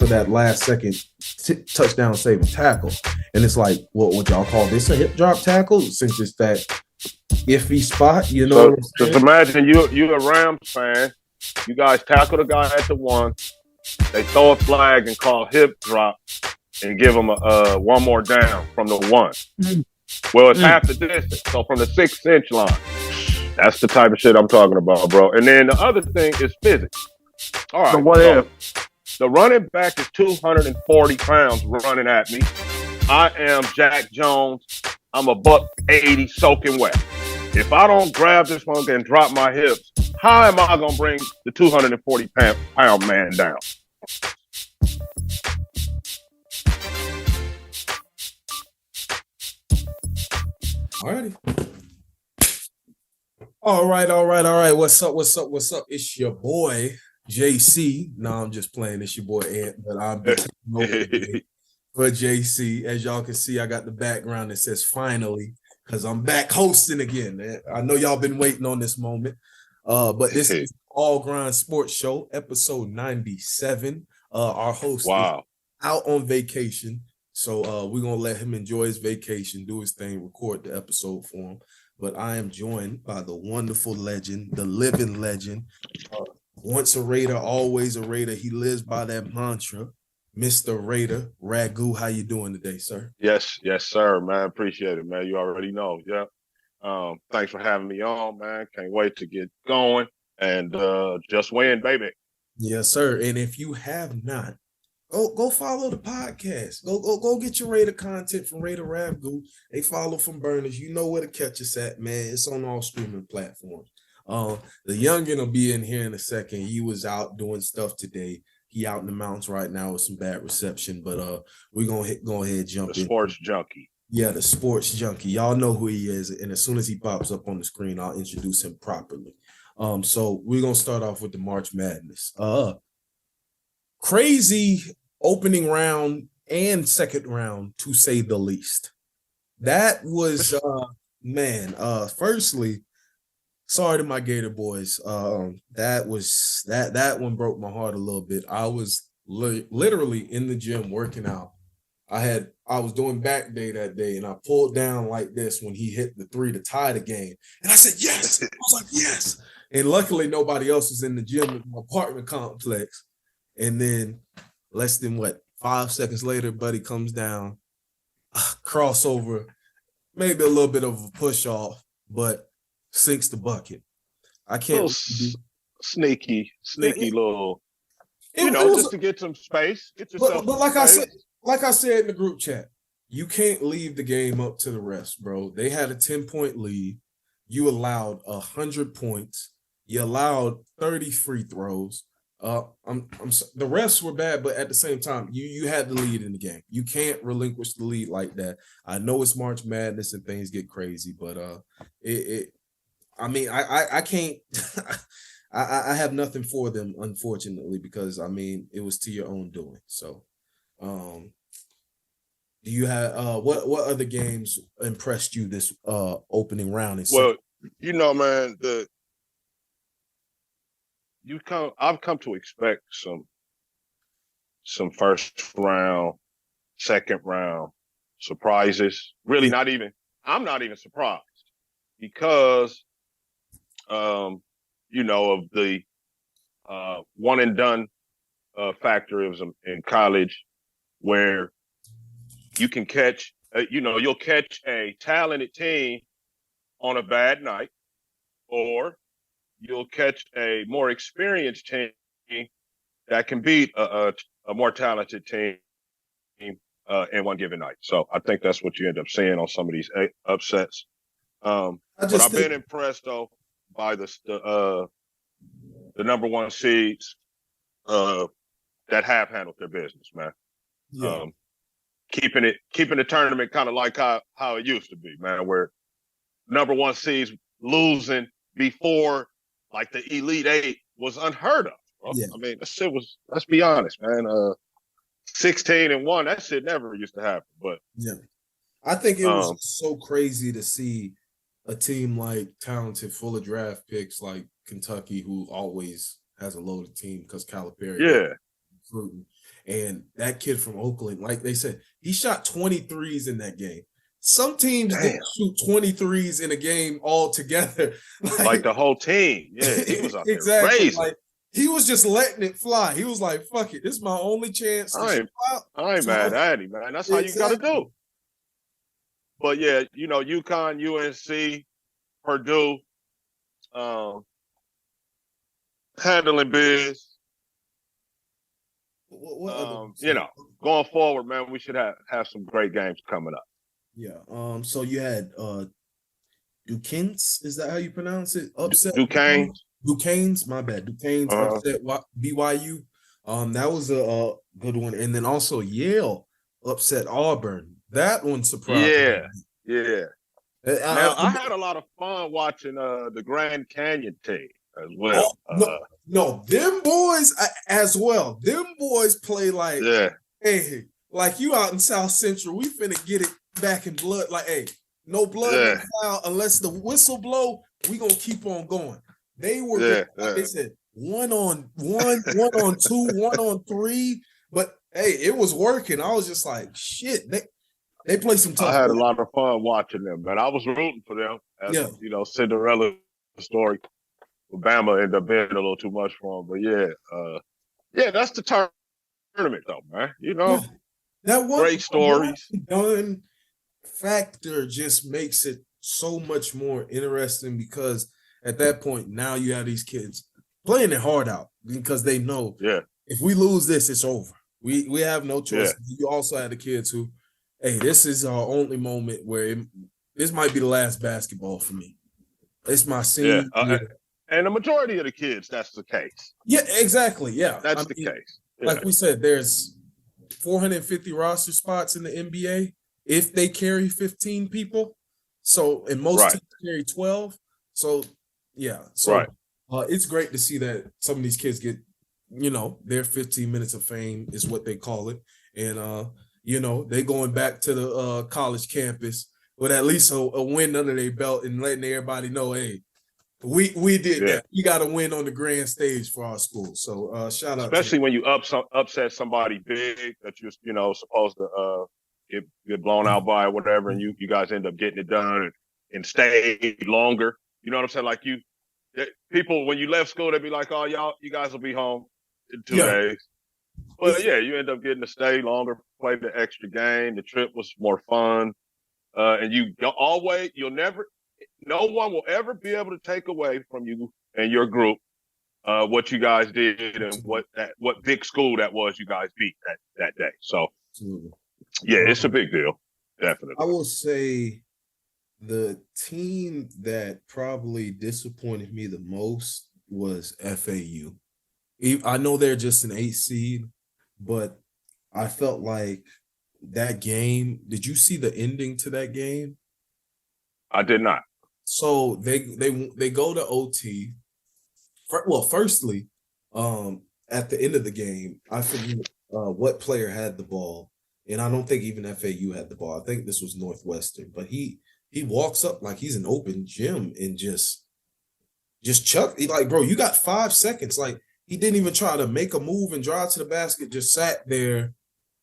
for that last second touchdown saving tackle. And it's like, what would y'all call this, a hip drop tackle? Since it's that iffy spot, you know So what I'm saying? just imagine you a Rams fan. You guys tackle the guy at the 1. They throw a flag and call hip drop and give him a one more down from the 1. Well, it's half the distance. So from the 6-inch line, that's the type of shit I'm talking about, bro. And then the other thing is physics. All right. So what if the running back is 240 pounds running at me? I am Jack Jones. I'm a $180 soaking wet. If I don't grab this one and drop my hips, how am I going to bring the 240 pound man down? Alrighty. All right. What's up? It's your boy, JC. No, I'm just playing. It's your boy, Ant, but I'm for JC. As y'all can see, I got the background that says finally, because I'm back hosting again. I know y'all been waiting on this moment. But this is All Grind Sports Show, episode 97. Our host is out on vacation. So we're going to let him enjoy his vacation, do his thing, record the episode for him. But I am joined by the wonderful legend, the living legend. Once a Raider, always a Raider. He lives by that mantra. Mr. Raider, Ragu, how you doing today, sir? Yes, sir, man. Appreciate it, man. You already know, yeah. Thanks for having me on, man. Can't wait to get going and just win, baby. Yes, sir. And if you have not, go follow the podcast. Go get your Raider content from Raider Ragu. They follow from Burners. You know where to catch us at, man. It's on all streaming platforms. The youngin will be in here in a second. He was out doing stuff today. He out in the mountains right now with some bad reception, but we're gonna go ahead and jump in. The sports junkie. Yeah, the sports junkie. Y'all know who he is, and as soon as he pops up on the screen, I'll introduce him properly. So we're gonna start off with the March Madness. Crazy opening round and second round, to say the least. That was firstly, sorry to my Gator boys. That one broke my heart a little bit. I was literally in the gym working out. I was doing back day that day, and I pulled down like this when he hit the 3 to tie the game. And I said, yes. I was like, yes. And luckily nobody else was in the gym in my apartment complex. And then less than 5 seconds later, buddy comes down, crossover, maybe a little bit of a push off, but sinks the bucket. I can't sneaky little, just to get some space. Get yourself. But like I said in the group chat, you can't leave the game up to the refs, bro. They had a 10-point lead. You allowed 100 points. You allowed 30 free throws. The refs were bad, but at the same time, you had the lead in the game. You can't relinquish the lead like that. I know it's March Madness and things get crazy, but I can't. I have nothing for them, unfortunately, because it was to your own doing. So, do you have what other games impressed you this opening round? Well, man, I've come to expect some first round, second round surprises. Really, I'm not even surprised because, of the one and done factor in college, where you can catch, you'll catch a talented team on a bad night, or you'll catch a more experienced team that can beat a more talented team in one given night. So I think that's what you end up seeing on some of these upsets. But I've been impressed though by the number one seeds that have handled their business, man. Yeah. Keeping the tournament kind of like how it used to be, man, where number one seeds losing before like the Elite Eight was unheard of, bro. Yeah. That shit was, let's be honest, man. 16-1, that shit never used to happen. But yeah, I think it was so crazy to see a team like talented, full of draft picks like Kentucky, who always has a loaded team because Calipari. Yeah. Recruiting. And that kid from Oakland, like they said, he shot 23s in that game. Some teams didn't shoot 23s in a game all together. Like the whole team. Yeah, he was out there exactly. raising. Like he was just letting it fly. He was like, fuck it. This is my only chance to shoot out. I ain't mad at him, man. That's how you got to do. But yeah, you know, UConn, UNC, Purdue, handling biz. You know, going forward, man, we should have some great games coming up. Yeah. So you had Duquesne's, is that how you pronounce it? Upset Duquesne's, my bad. Duquesne's upset BYU. That was a good one. And then also Yale upset Auburn. That one surprised me. Yeah. Now I had a lot of fun watching the Grand Canyon team as well. No, them boys as well. Them boys play like, hey, like you out in South Central, we finna get it back in blood. Like, hey, no blood no foul unless the whistle blow. We gonna keep on going. They were, like they said, 1-on-1, 1-on-2, 1-on-3. But hey, it was working. I was just like, shit. They play some tough. I had a lot of fun watching them, man. I was rooting for them. As, you know, Cinderella story. Bama ended up being a little too much for them, but that's the tournament, though, man. You know, that one great stories. Done factor just makes it so much more interesting because at that point now you have these kids playing their heart out because they know if we lose this, it's over. We have no choice. You also have the kids who, hey, this is our only moment where this might be the last basketball for me. It's my senior year. And the majority of the kids, that's the case. Yeah, exactly. Yeah. That's the case. Yeah. Like we said, there's 450 roster spots in the NBA if they carry 15 people. So, and most teams carry 12. So, yeah. So, it's great to see that some of these kids get, you know, their 15 minutes of fame is what they call it. And, you know, they going back to the college campus with at least a win under their belt and letting everybody know, hey, we did that. We got to win on the grand stage for our school. So shout out, especially when you upset somebody big that you're supposed to get blown out by or whatever, and you guys end up getting it done and stay longer. You know what I'm saying? Like people when you left school, they'd be like, "Oh, you guys will be home in 2 days." But you end up getting to stay longer, play the extra game. The trip was more fun, and no one will ever be able to take away from you and your group what you guys did and what big school that was you guys beat that day. So, it's a big deal, definitely. I will say the team that probably disappointed me the most was FAU. I know they're just an 8 seed, but I felt like that game. Did you see the ending to that game? I did not. So they go to OT. Well, firstly, at the end of the game, I forget what player had the ball, and I don't think even FAU had the ball. I think this was Northwestern, but he walks up like he's an open gym and just chuck. He like, bro, you got 5 seconds. Like he didn't even try to make a move and drive to the basket. Just sat there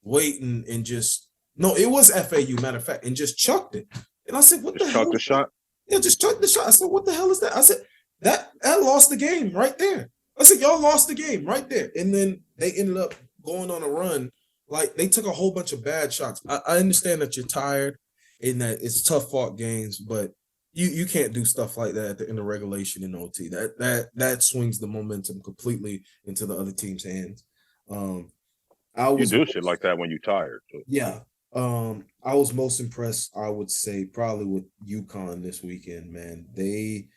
waiting and it was FAU, matter of fact, and just chucked it. And I said, what the hell? Chucked the shot. Yeah, just chuck the shot. I said, what the hell is that? I said, that lost the game right there. I said, y'all lost the game right there. And then they ended up going on a run. Like, they took a whole bunch of bad shots. I understand that you're tired and that it's tough fought games, but you can't do stuff like that at the end of regulation in OT. That swings the momentum completely into the other team's hands. You do shit like that when you're tired. Too. Yeah. I was most impressed, I would say, probably with UConn this weekend, man. They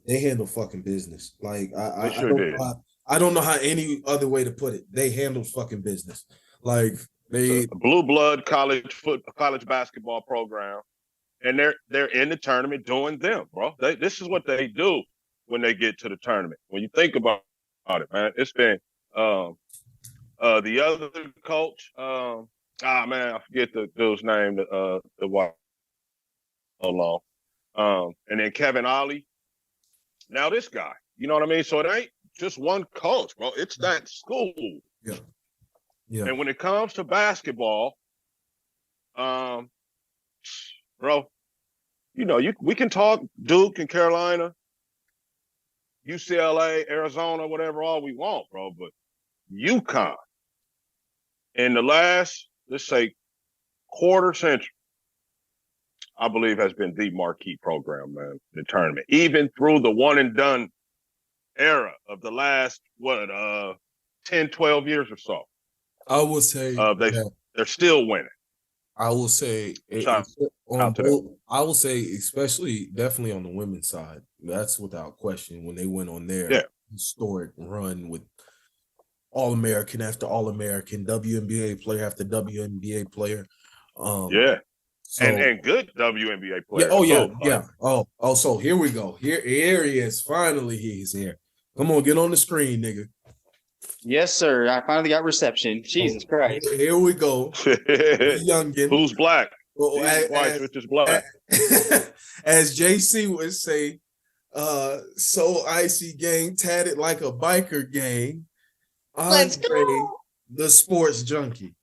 handle fucking business. Like I don't know how any other way to put it. They handled fucking business. Like they blue blood college basketball program, and they're in the tournament doing them, bro. This is what they do when they get to the tournament. When you think about it, man, it's been the other coach. I forget the dude's name. The white long. And then Kevin Ollie. Now this guy, you know what I mean? So it ain't just one coach, bro. It's that school. Yeah. Yeah. And when it comes to basketball, bro, we can talk Duke and Carolina, UCLA, Arizona, whatever all we want, bro. But UConn in the last, let's say, quarter century, I believe has been the marquee program, man, the tournament. Even through the one and done era of the last, 10, 12 years or so. I will say they're still winning. I will say I will say especially definitely on the women's side. That's without question when they went on their historic run with All-American after All-American, WNBA player after WNBA player. So, and good WNBA players. So here we go. Here he is. Finally, he's here. Come on, get on the screen, nigga. Yes, sir. I finally got reception. Jesus Christ. Here we go. Youngin. Who's black? Well, white, which is black. As JC would say, so icy gang, tatted like a biker gang. Let's go. The sports junkie.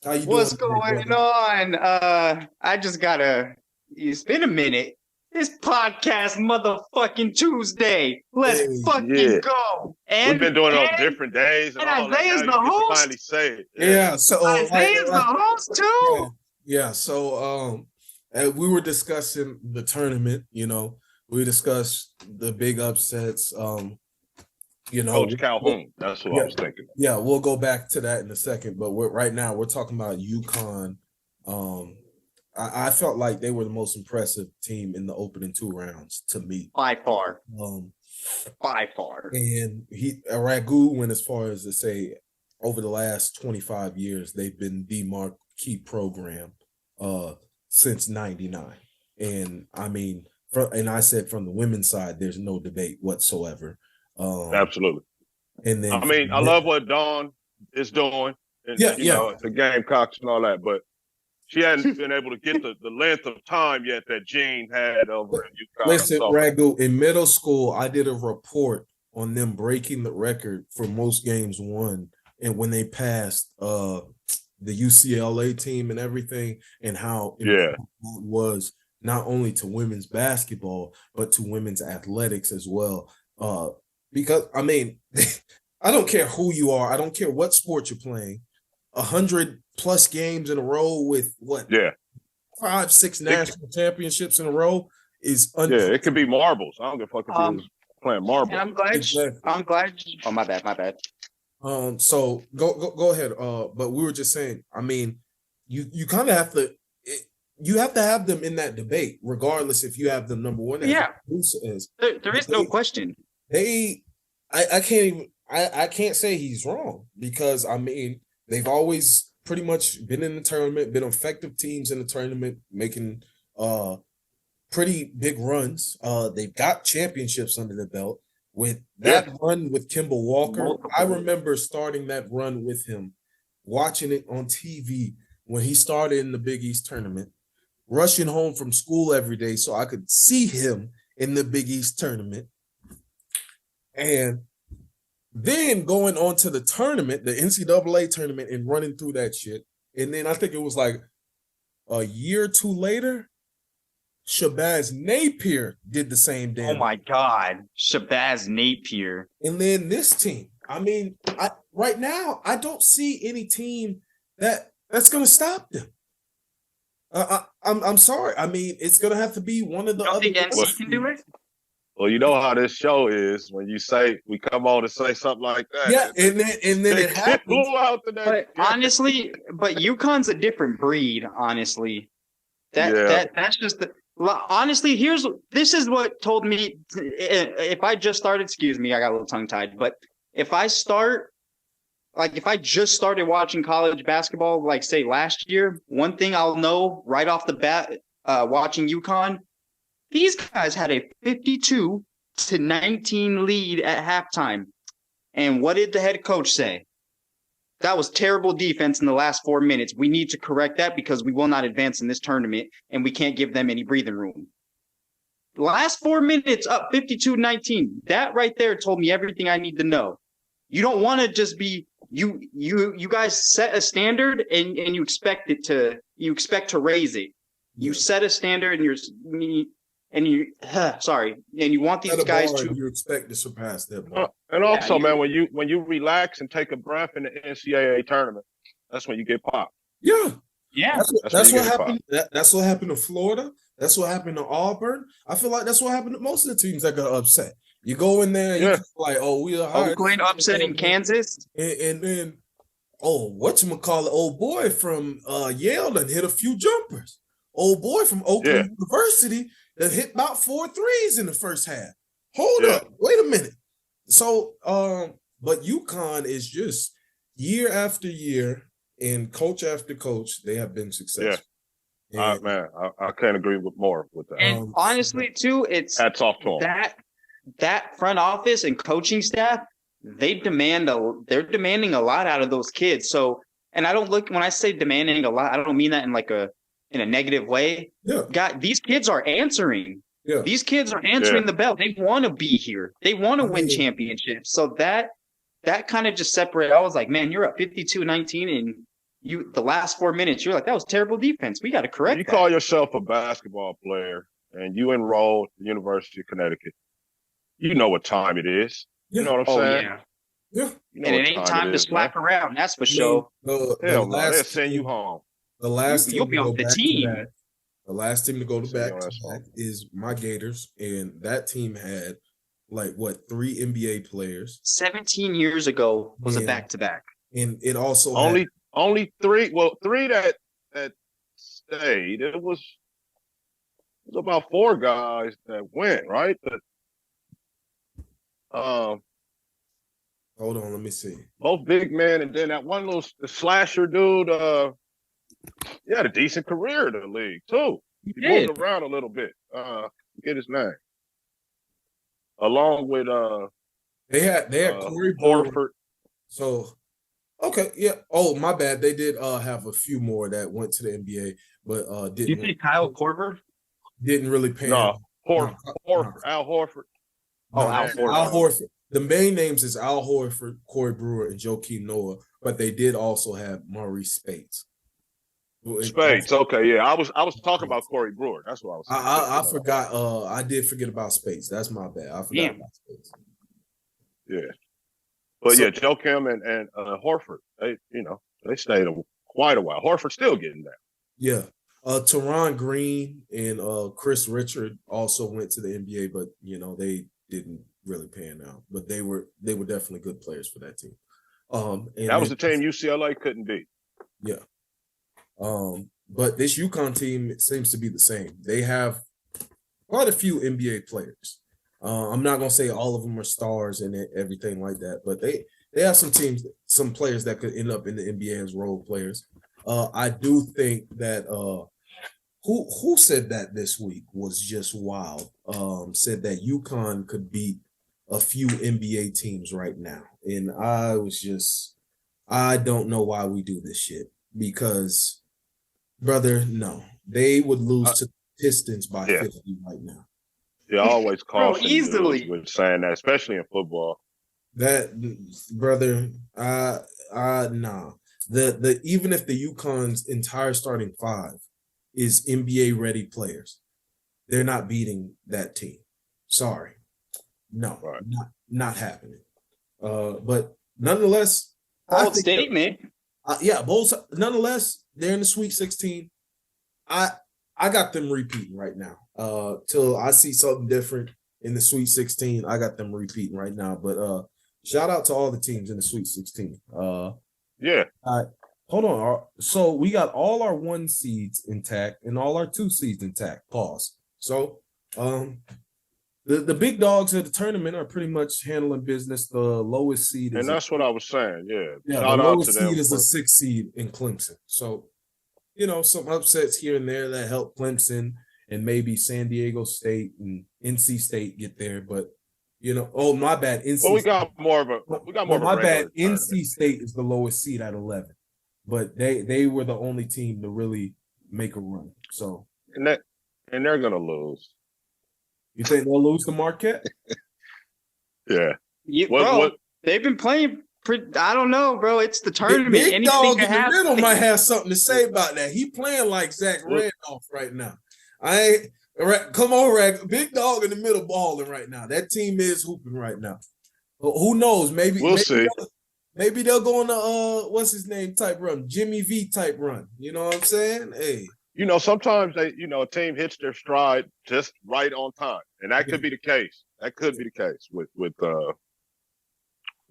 How you What's doing? What's going on? I just gotta. It's been a minute. It's podcast motherfucking Tuesday. Let's fucking go. And we've been doing it on different days. And Isaiah's the host. Finally say it. Yeah. So Isaiah's the host too. Yeah. So we were discussing the tournament. We discussed the big upsets. Coach Calhoun. That's what I was thinking. Yeah, we'll go back to that in a second. But right now we're talking about UConn. I felt like they were the most impressive team in the opening 2 rounds to me. By far. By far. And Ragu went as far as to say over the last 25 years, they've been the marquee program since 99. And I mean, I said from the women's side, there's no debate whatsoever. Absolutely. And then I love what Dawn is doing. And, the Gamecocks and all that, but she hadn't been able to get the length of time yet that Jean had over in UConn. Listen, Ragu, in middle school, I did a report on them breaking the record for most games won, and when they passed the UCLA team and everything, and how it was not only to women's basketball but to women's athletics as well. Because I mean, I don't care who you are, I don't care what sport you're playing. 100+ games in a row with 5, 6 national championships in a row is it could be marbles. I don't give a fuck if you're playing marbles. And I'm glad. Oh, my bad. So go ahead. But we were just saying. I mean, you kind of have to. You have to have them in that debate, regardless if you have them number one. There is no question. I can't say he's wrong because I mean they've always pretty much been in the tournament, been effective teams in the tournament, making pretty big runs. They've got championships under the belt. With that run with Kimball Walker, I remember starting that run with him, watching it on TV when he started in the Big East tournament, rushing home from school every day so I could see him in the Big East tournament. And then going on to the tournament, the NCAA tournament, and running through that shit. And then I think it was like a year or 2 later, Shabazz Napier did the same damn. Oh my God, Shabazz Napier. And then this team. I mean, right now, I don't see any team that's going to stop them. I'm sorry. I mean, it's going to have to be one of the other. Think NC can do it? Well, you know how this show is when you say we come on to say something like that. Yeah, and then it happens. But honestly, UConn's a different breed. Honestly, that's just the. Honestly, this is what told me. If I just started, excuse me, I got a little tongue tied. But if I just started watching college basketball, like say last year, one thing I'll know right off the bat, watching UConn. These guys had a 52-19 lead at halftime. And what did the head coach say? That was terrible defense in the last 4 minutes. We need to correct that because we will not advance in this tournament and we can't give them any breathing room. The last 4 minutes up 52-19. That right there told me everything I need to know. You don't want to just be you guys set a standard and you expect to raise it. You set a standard and you want these guys to. You expect to surpass that bar. And also, man, when you relax and take a breath in the NCAA tournament, that's when you get popped. Yeah. Yeah, that's what happened. That's what happened to Florida. That's what happened to Auburn. I feel like that's what happened to most of the teams that got upset. You go in there, you're like, oh, we are high. Oakland upsetting Kansas, and then whatchamacallit, old boy from Yale that hit a few jumpers. Old boy from Oakland University that hit about 4 threes in the first half. Hold up, wait a minute. So, but UConn is just year after year. And coach after coach, they have been successful. Yeah, man, I can't agree more with that. And honestly, too, it's hats off to them. That front office and coaching staff, they're demanding a lot out of those kids. So, and when I say demanding a lot, I don't mean that in a negative way. Yeah, God, these kids are answering. Yeah, these kids are answering the bell. They want to be here. They want to win championships. So that kind of just separated. I was like, man, you're up 52-19 and the last 4 minutes, you're like, that was terrible defense. We got to correct that. You call yourself a basketball player and you enrolled at the University of Connecticut. You know what time it is. You know what I'm saying? Yeah. You know and it ain't time to slap around. That's for sure. Hell no, they'll send you home. The last you'll be off the team. The last team to go back is my Gators, and that team had 3 NBA players. 17 years ago was a back-to-back. And it also only 3. Well, 3 that stayed. It was about 4 guys that went, right? But hold on, let me see. Both big men, and then that one little slasher dude. He had a decent career in the league too. He moved around a little bit. Get his name. Along with they had Corey Horford. So. Okay, yeah. Oh, my bad. They did have a few more that went to the NBA, but didn't. You think Kyle Korver? Didn't really pay. No, Horford. Al Horford. Al Horford. The main names is Al Horford, Corey Brewer, and Joakim Noah, but they did also have Maurice Spates. Okay, yeah. I was talking about Corey Brewer. That's what I was saying. I forgot. I did forget about Spates. That's my bad. I forgot about Spates. Yeah. But Joakim and Horford, they stayed quite a while. Horford's still getting there. Yeah. Teron Green and Chris Richard also went to the NBA, but they didn't really pan out. But they were definitely good players for that team. And that was the team UCLA couldn't beat. Yeah. But this UConn team seems to be the same. They have quite a few NBA players. I'm not gonna say all of them are stars and everything like that, but they have some players that could end up in the NBA as role players. I do think that who said that this week was just wild. Said that UConn could beat a few NBA teams right now, and I don't know why we do this shit because, brother, no, they would lose to the Pistons by 50 right now. You always caution easily with saying that, especially in football. That, brother, nah. The even if the UConn's entire starting 5 is NBA ready players, they're not beating that team. Sorry, no, not happening. But nonetheless, bold statement. Bold. Nonetheless, they're in the Sweet 16. I got them repeating right now. Till I see something different in the Sweet 16, I got them repeating right now. But shout out to all the teams in the Sweet 16. Yeah. Hold on. So we got all our 1 seeds intact and all our 2 seeds intact. Pause. So the big dogs of the tournament are pretty much handling business. The lowest seed is, and that's what I was saying. Yeah. The lowest seed is a 6 seed in Clemson. So some upsets here and there that help Clemson and maybe San Diego State and NC State get there. But, oh, my bad. NC we got more of a my bad. NC State is the lowest seed at 11. But they were the only team to really make a run. So and they're going to lose. You think they'll lose to Marquette? Yeah. They've been playing I don't know, bro. It's the tournament. Big Anything Dog can in the happen. middle might have something to say about that. He playing like Zach Randolph right now. Come on, Rag. Big Dog in the middle balling right now. That team is hooping right now. Who knows? We'll see. Maybe they'll go on the what's his name type run, Jimmy V type run. You know what I'm saying? Hey, Sometimes a team hits their stride just right on time, and that could be the case. That could be the case with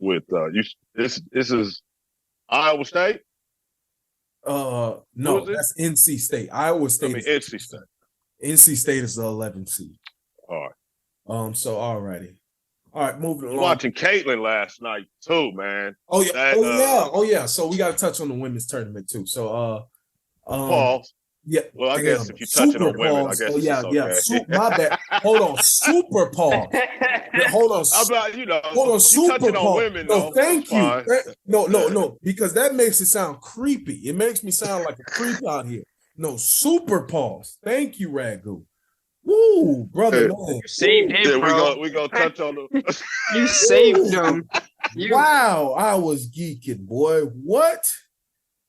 you. This is Iowa State. No, that's NC State. Iowa State. NC State. NC State is the 11th seed. All right. So alrighty. All right, moving along. Watching Caitlin last night too, man. Oh yeah. Oh yeah. So we got to touch on the women's tournament too. So pause. Yeah. Well, I guess if you touch it on women, I guess. Oh yeah, it's okay. My bad. Hold on. Super pause. Hold on. Hold on. Super pause. Women, no, thank you. No. Because that makes it sound creepy. It makes me sound like a creep out here. No, super pause. Thank you, Ragu. Woo, brother. You saved him, bro. We go touch on them. You saved him. Wow, I was geeking, boy. What?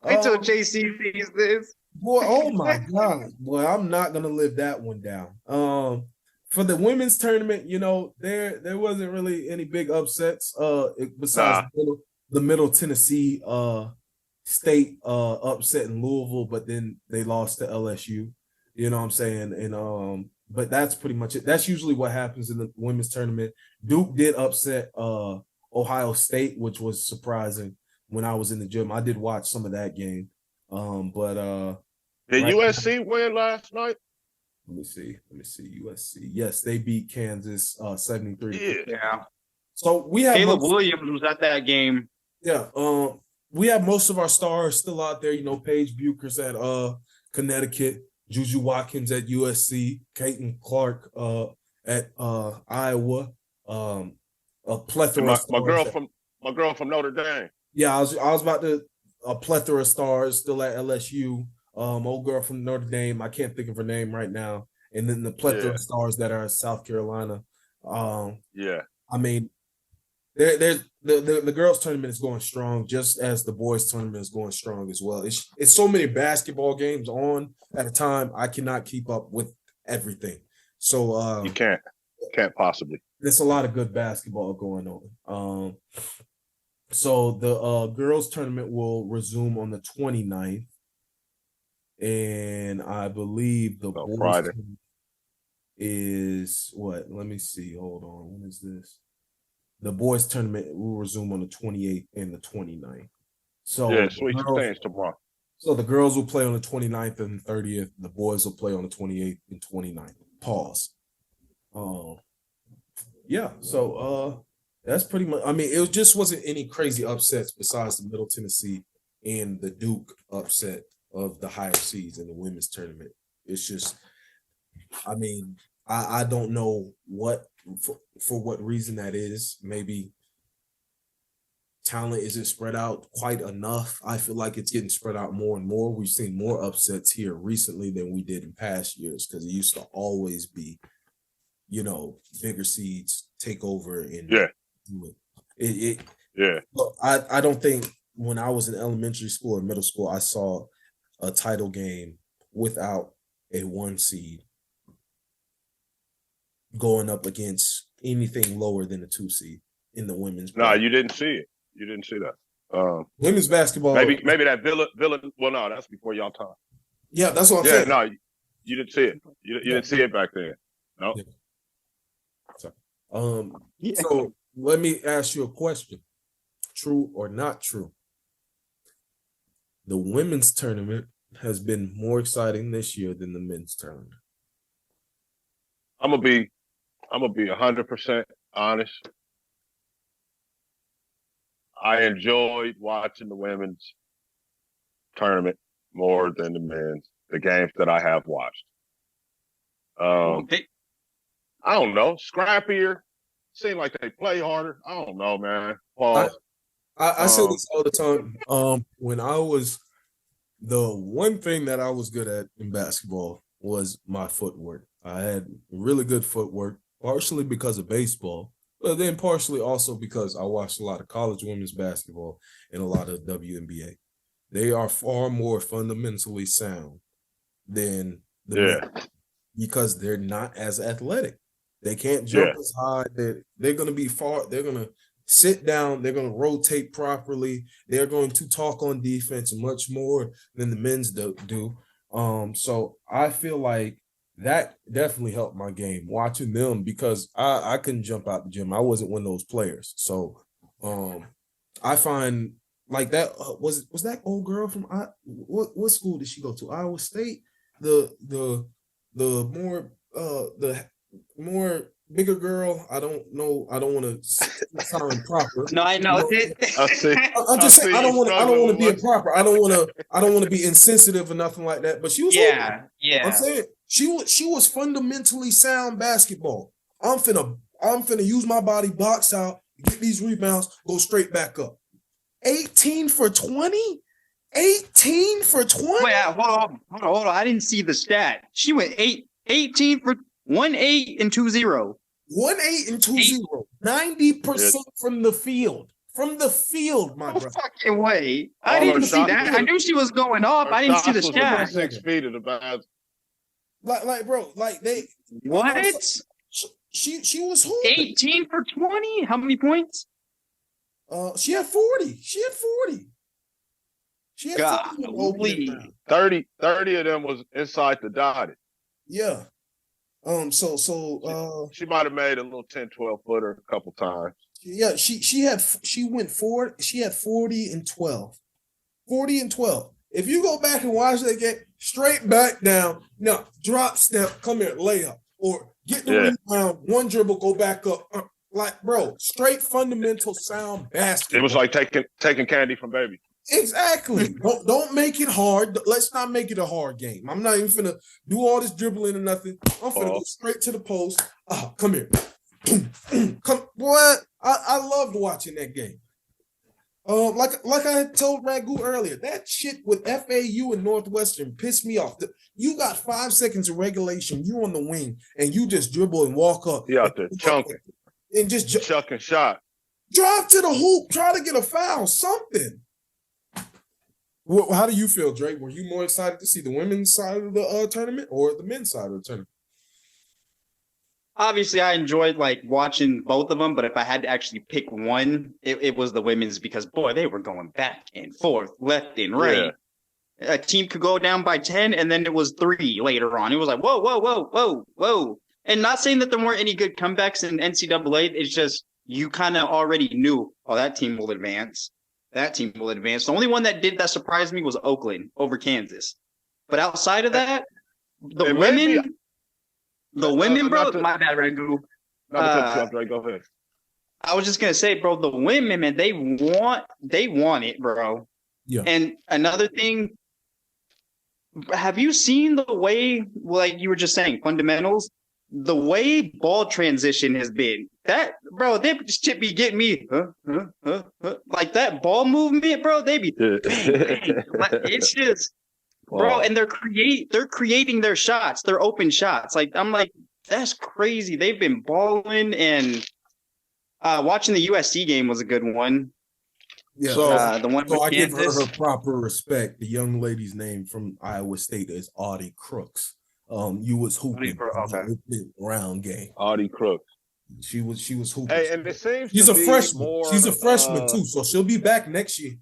Wait till JC sees this. Boy, oh my God. Boy, I'm not gonna live that one down. For the women's tournament, there wasn't really any big upsets. Besides the Middle Tennessee State upset in Louisville, but then they lost to LSU. You know what I'm saying? And but that's pretty much it. That's usually what happens in the women's tournament. Duke did upset Ohio State, which was surprising when I was in the gym. I did watch some of that game. Did USC win last night? Let me see. USC. Yes, they beat Kansas 73. Yeah. So we have Caleb Williams was at that game. Yeah. We have most of our stars still out there. Paige Buchers at Connecticut, Juju Watkins at USC, Caitlin Clark at Iowa. A plethora. My girl from Notre Dame. Yeah, I was about to. A plethora of stars still at LSU. Old girl from Notre Dame. I can't think of her name right now. And then the plethora of stars that are in South Carolina. I mean, there's the girls tournament is going strong, just as the boys tournament is going strong as well. It's so many basketball games on at a time. I cannot keep up with everything. So you can't possibly. There's a lot of good basketball going on. So the girls tournament will resume on the 29th. And I believe the boys Friday is what? Let me see. Hold on. When is this? The boys tournament will resume on the 28th and the 29th. So Sweet 16 tomorrow. So the girls will play on the 29th and 30th. The boys will play on the 28th and 29th. Pause. So that's pretty much. I mean, it just wasn't any crazy upsets besides the Middle Tennessee and the Duke upset of the higher seeds in the women's tournament. It's just, I mean, I don't know what for what reason that is. Maybe talent isn't spread out quite enough. I feel like it's getting spread out more and more. We've seen more upsets here recently than we did in past years because it used to always be, bigger seeds take over and do it. Look, I don't think when I was in elementary school or middle school, I saw a title game without a 1 seed going up against anything lower than a 2 seed in the women's. No, you didn't see it. You didn't see that. Women's basketball. Maybe that Villa. Well, no, that's before y'all time. Yeah, that's what I'm saying. No, you didn't see it. You didn't see it back then. No. Yeah. So let me ask you a question: true or not true? The women's tournament has been more exciting this year than the men's tournament. I'm gonna be 100% honest. I enjoyed watching the women's tournament more than the men's. The games that I have watched. I don't know, scrappier. Seem like they play harder. I don't know, man. I say this all the time. When I was, the one thing that I was good at in basketball was my footwork. I had really good footwork, partially because of baseball, But then partially also because I watched a lot of college women's basketball and a lot of WNBA. They are far more fundamentally sound than the men because they're not as athletic. They can't jump as high. They're going to be far. They're going to sit down. They're going to rotate properly. They're going to talk on defense much more than the men's do. So I feel like that definitely helped my game watching them because I couldn't jump out the gym. I wasn't one of those players. So I find like that was that old girl from what school did she go to? Iowa State. The more bigger girl. I don't know. I don't want to sound improper. No, I know. I'm just saying. I don't want to be improper. I don't want to be insensitive or nothing like that. But she was. Yeah. I'm saying she was fundamentally sound basketball. I'm finna use my body, box out, get these rebounds, go straight back up. 18 for 20. 18 for 20. Wait, hold on. I didn't see the stat. She went 18 for 1-8 and 2-0. 1-8 and 2-0. 90% from the field. From the field, my brother. Fucking way. I didn't see that. I knew she was going up. I didn't see the stat. 6 feet of the basket. Like, bro, like they. What? She was hooping. 18 for 20? How many points? She had 40. She had 40. She had 40. 30 of them was inside the dotted. Yeah. She might have made a little 10, 12 footer a couple times. Yeah, she had 40 and 12. 40 and 12. If you go back and watch that game, straight back down, no, drop step, come here, layup, or get the rebound, one dribble, go back up. Like, bro, straight fundamental sound basketball. It was like taking candy from baby. Exactly. Don't make it hard. Let's not make it a hard game. I'm not even finna do all this dribbling or nothing. I'm finna go straight to the post. Come here. Come, boy. I loved watching that game. Like I had told Ragu earlier, that shit with FAU and Northwestern pissed me off. You got 5 seconds of regulation. You on the wing and you just dribble and walk up. You out there chunking and just chucking shot. Drive to the hoop. Try to get a foul. Something. Well, how do you feel, Drake? Were you more excited to see the women's side of the tournament or the men's side of the tournament? Obviously, I enjoyed like watching both of them, but if I had to actually pick one, it was the women's because boy, they were going back and forth, left and right. Yeah. A team could go down by 10, and then it was 3 later on. It was like whoa. And not saying that there weren't any good comebacks in NCAA. It's just you kind of already knew, that team will advance. That team will advance. The only one that did that surprised me was Oakland over Kansas. But outside of that, the women, bro. My bad, Ragu. Go ahead. I was just gonna say, bro, the women, man, they want it, bro. Yeah. And another thing, have you seen the way, like you were just saying, fundamentals? The way ball transition has been, that, bro, they should be getting me, like that ball movement, bro. They be, bang. It's just, bro, and they're creating their shots, their open shots. Like I'm like, that's crazy. They've been balling, and watching the USC game was a good one. Yeah, the one. So I give her proper respect. The young lady's name from Iowa State is Audie Crooks. You was hooping round game. Audie Crooks. She was hooping. Hey, and it seems she's a freshman. She's a freshman too, so she'll be back next year.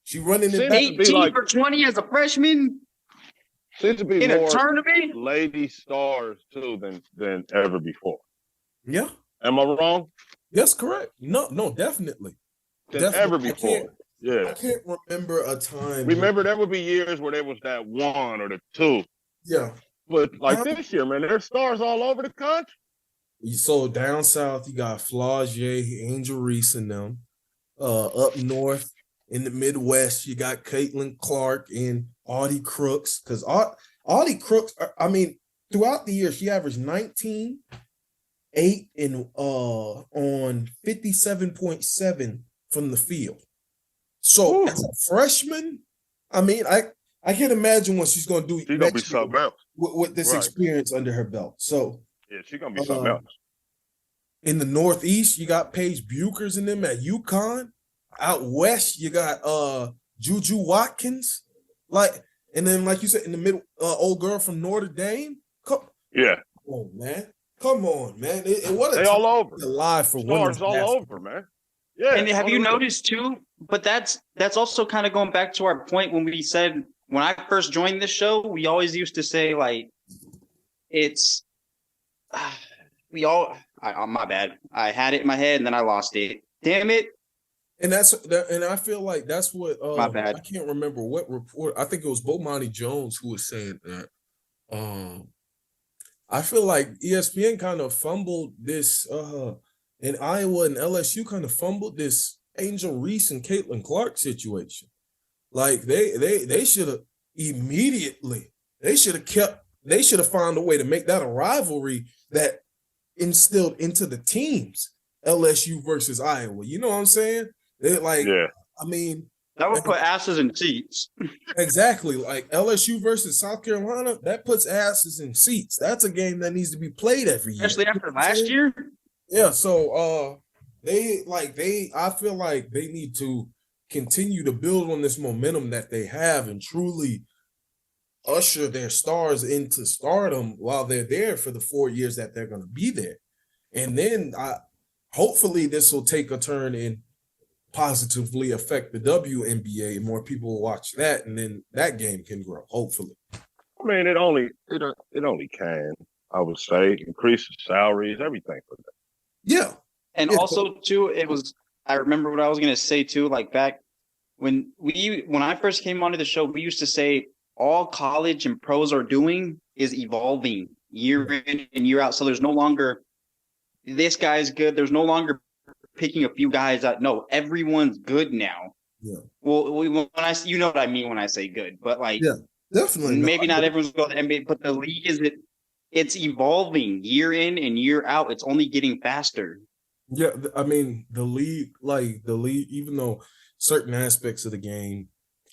She running it back. 18 for 20 as a freshman. Seems to be in more a tournament. Lady stars too than ever before. Yeah. Am I wrong? Yes, correct. No, definitely. Ever before. I can't remember a time. Remember, there would be years where there was that 1 or the 2. Yeah. But like this year, man, there's stars all over the country. So down south, you got Flaugier, Angel Reese and them. Up north in the Midwest, you got Caitlin Clark and Audie Crooks. Because Audie Crooks, I mean, throughout the year, she averaged 19, 8, and on 57.7 from the field. So as a freshman, I mean, I can't imagine what she's going to do. She's going to be something else. With this experience under her belt. So yeah, she's going to be something else. In the Northeast, you got Paige Buchers and them at UConn. Out west, you got Juju Watkins. Like, and then like you said, in the middle, old girl from Notre Dame. Come on, man. Come on, man. What a they all over. Alive for stars all over, man. Yeah. And have you noticed too? But that's also kind of going back to our point when we said when I first joined this show, we always used to say like it's my bad. I had it in my head and then I lost it. Damn it. And I feel like that's what my bad. I can't remember what report. I think it was Bomani Jones who was saying that. I feel like ESPN kind of fumbled this in Iowa and LSU kind of fumbled this Angel Reese and Caitlin Clark situation. Like they should have immediately, they should have found a way to make that a rivalry that instilled into the teams, LSU versus Iowa. You know what I'm saying? I mean, that would put asses in seats. Exactly. Like LSU versus South Carolina, that puts asses in seats. That's a game that needs to be played every year. Especially after last year? Yeah. So I feel like they need to continue to build on this momentum that they have and truly usher their stars into stardom while they're there for the 4 years that they're going to be there. And then hopefully this will take a turn and positively affect the WNBA and more people will watch that, and then that game can grow, hopefully. I mean, it only can, I would say, increase the salaries, everything for them. Yeah. And also too, I remember what I was gonna say too, like back when I first came onto the show, we used to say all college and pros are doing is evolving year in and year out. So there's no longer this guy's good. There's no longer picking a few guys out. No, everyone's good now. Yeah. Well, when you know what I mean when I say good, but like, yeah, definitely. Maybe not everyone's going to the NBA, but the league it's evolving year in and year out. It's only getting faster. Yeah, I mean the league, even though certain aspects of the game,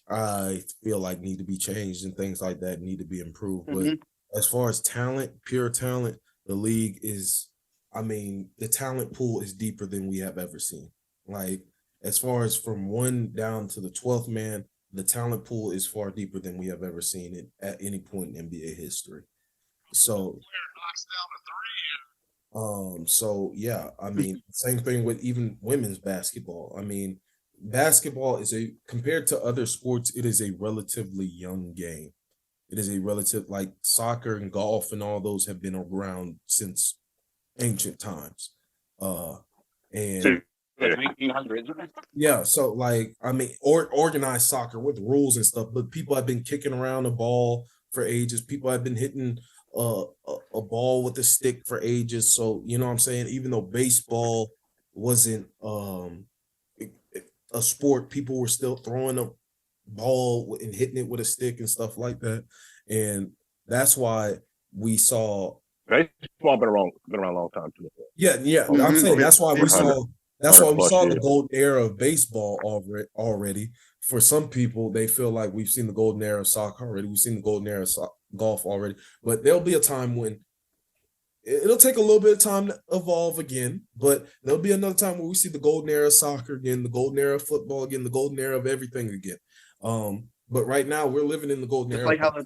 I feel like need to be changed and things like that need to be improved. But as far as talent, pure talent, the league is. I mean, the talent pool is deeper than we have ever seen. Like, as far as from 1 down to the 12th man, the talent pool is far deeper than we have ever seen it at any point in NBA history. So, yeah, I mean, same thing with even women's basketball. I mean, basketball is compared to other sports, it is a relatively young game. It is like soccer and golf and all those have been around since ancient times. And 1900s. Yeah, so like I mean, organized soccer with rules and stuff, but people have been kicking around a ball for ages. People have been hitting a ball with a stick for ages. So you know what I'm saying? Even though baseball wasn't a sport, people were still throwing a ball and hitting it with a stick and stuff like that. And that's why we saw baseball been around a long time too. Yeah. I'm saying that's why we saw the golden era of baseball already. For some people, they feel like we've seen the golden era of soccer already. We've seen the golden era of golf already. But there'll be a time when it'll take a little bit of time to evolve again. But there'll be another time where we see the golden era of soccer again, the golden era of football again, the golden era of everything again. But right now, we're living in the golden era.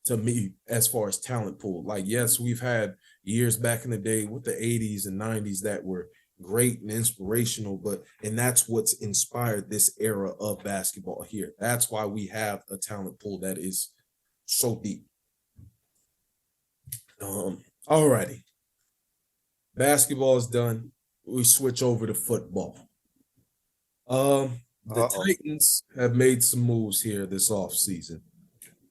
To me, as far as talent pool, like, yes, we've had years back in the day with the 80s and 90s that were great and inspirational, and that's what's inspired this era of basketball here. That's why we have a talent pool that is so deep. Alrighty. Basketball is done. We switch over to football. The Titans have made some moves here this offseason.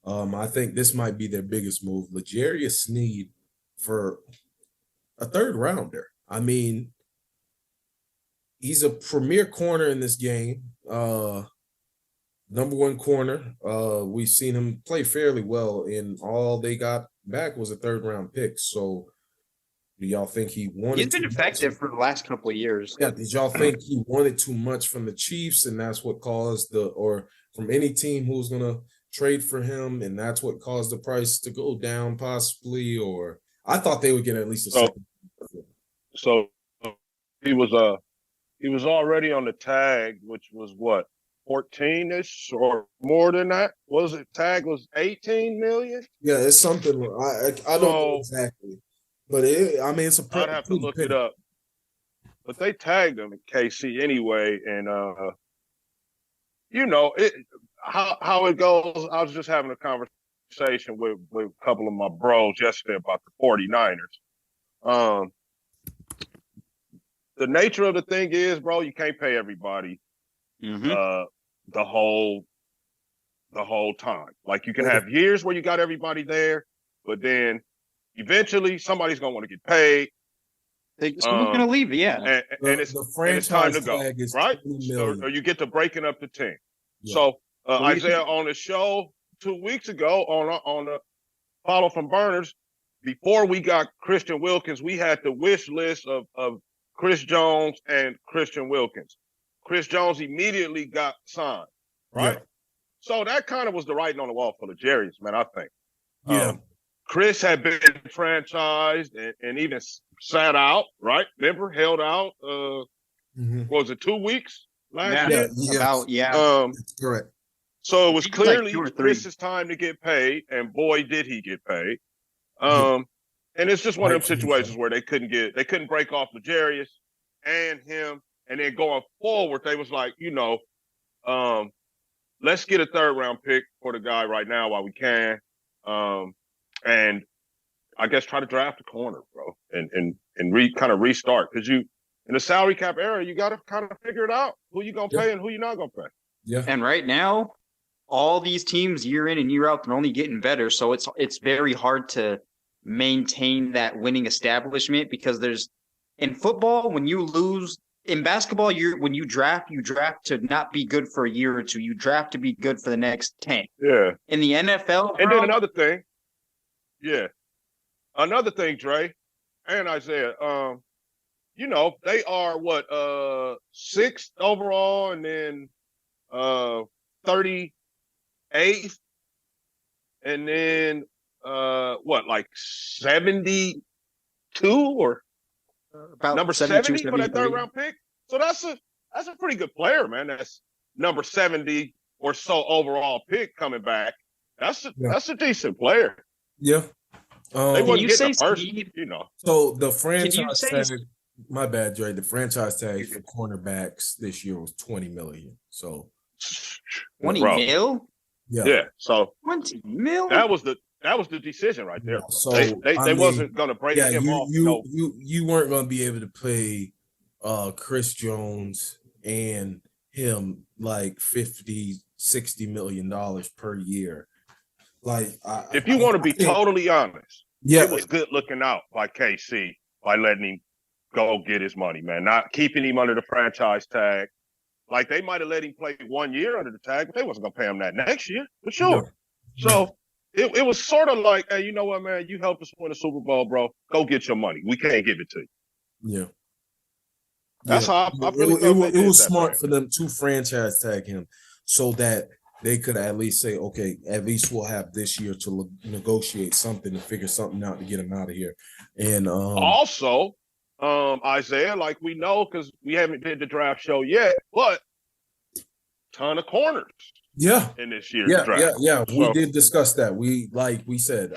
I think this might be their biggest move. L'Jarius Sneed for a third rounder. I mean, he's a premier corner in this game. Number one corner. We've seen him play fairly well, and all they got back was a third round pick. So do y'all think he wanted? He's been effective for the last couple of years. Yeah. Did y'all think he wanted too much from the Chiefs, and that's what caused or from any team who's gonna trade for him, and that's what caused the price to go down possibly? Or I thought they would get at least a second. So he was already on the tag, which was what, 14-ish or more than that? Was it tag was 18 million? Yeah, it's something. I don't know exactly, but it's a. I'd have to look it up. But they tagged him in KC anyway, and how it goes. I was just having a conversation with a couple of my bros yesterday about the 49ers. The nature of the thing is, bro, you can't pay everybody the whole time. Like, you can have years where you got everybody there, but then eventually somebody's gonna want to get paid. Someone's gonna leave, yeah. And it's time to go, right? Or you get to breaking up the team. Yeah. So Isaiah on the show 2 weeks ago on the Follow from Burners, before we got Christian Wilkins, we had the wish list of Chris Jones and Christian Wilkins. Chris Jones immediately got signed, right? Yeah. So that kind of was the writing on the wall for the Jerry's, man, I think. Yeah. Chris had been franchised and even sat out, right? Remember, held out, was it 2 weeks last year? That's correct. So it was clearly like Chris's time to get paid, and boy, did he get paid. And it's just one of them situations where they couldn't break off L'Jarius and him, and then going forward, they was like, let's get a 3rd round pick for the guy right now while we can. And I guess try to draft a corner, bro, and kind of restart, because in the salary cap era, you got to kind of figure it out who you gonna pay and who you're not gonna pay. Yeah. And right now, all these teams year in and year out, they're only getting better, so it's very hard to maintain that winning establishment, because in football, when you lose. In basketball, when you draft to not be good for a year or two. You draft to be good for the next 10. Yeah. In the NFL, and then another thing. Yeah. Another thing, Dre and Isaiah, they are 6th overall, and then 38th, and then like 72 or about number 70 for that 3rd round pick. So that's a pretty good player, man. That's number 70 or so overall pick coming back. That's a decent player. Yeah. They wouldn't get the person, So the franchise tag, my bad, Dre. The franchise tag for cornerbacks this year was $20 million. So 20 mil? Yeah. So 20 mil? That was the decision right there. So they wasn't gonna break him off. You weren't gonna be able to pay Chris Jones and him like $50-60 million per year. Like, if you want to be totally honest, it was good looking out by KC by letting him go get his money, man. Not keeping him under the franchise tag. Like, they might have let him play 1 year under the tag, but they wasn't gonna pay him that next year for sure. No. So it was sort of like, hey, you know what, man? You helped us win a Super Bowl, bro. Go get your money. We can't give it to you. Yeah. That's how I really it was smart for them to franchise tag him, so that they could at least say, okay, at least we'll have this year to negotiate something, to figure something out to get him out of here. And also, Isaiah, like we know, because we haven't did the draft show yet, but ton of corners. Yeah. In this year's draft. Yeah. We did discuss that. We said,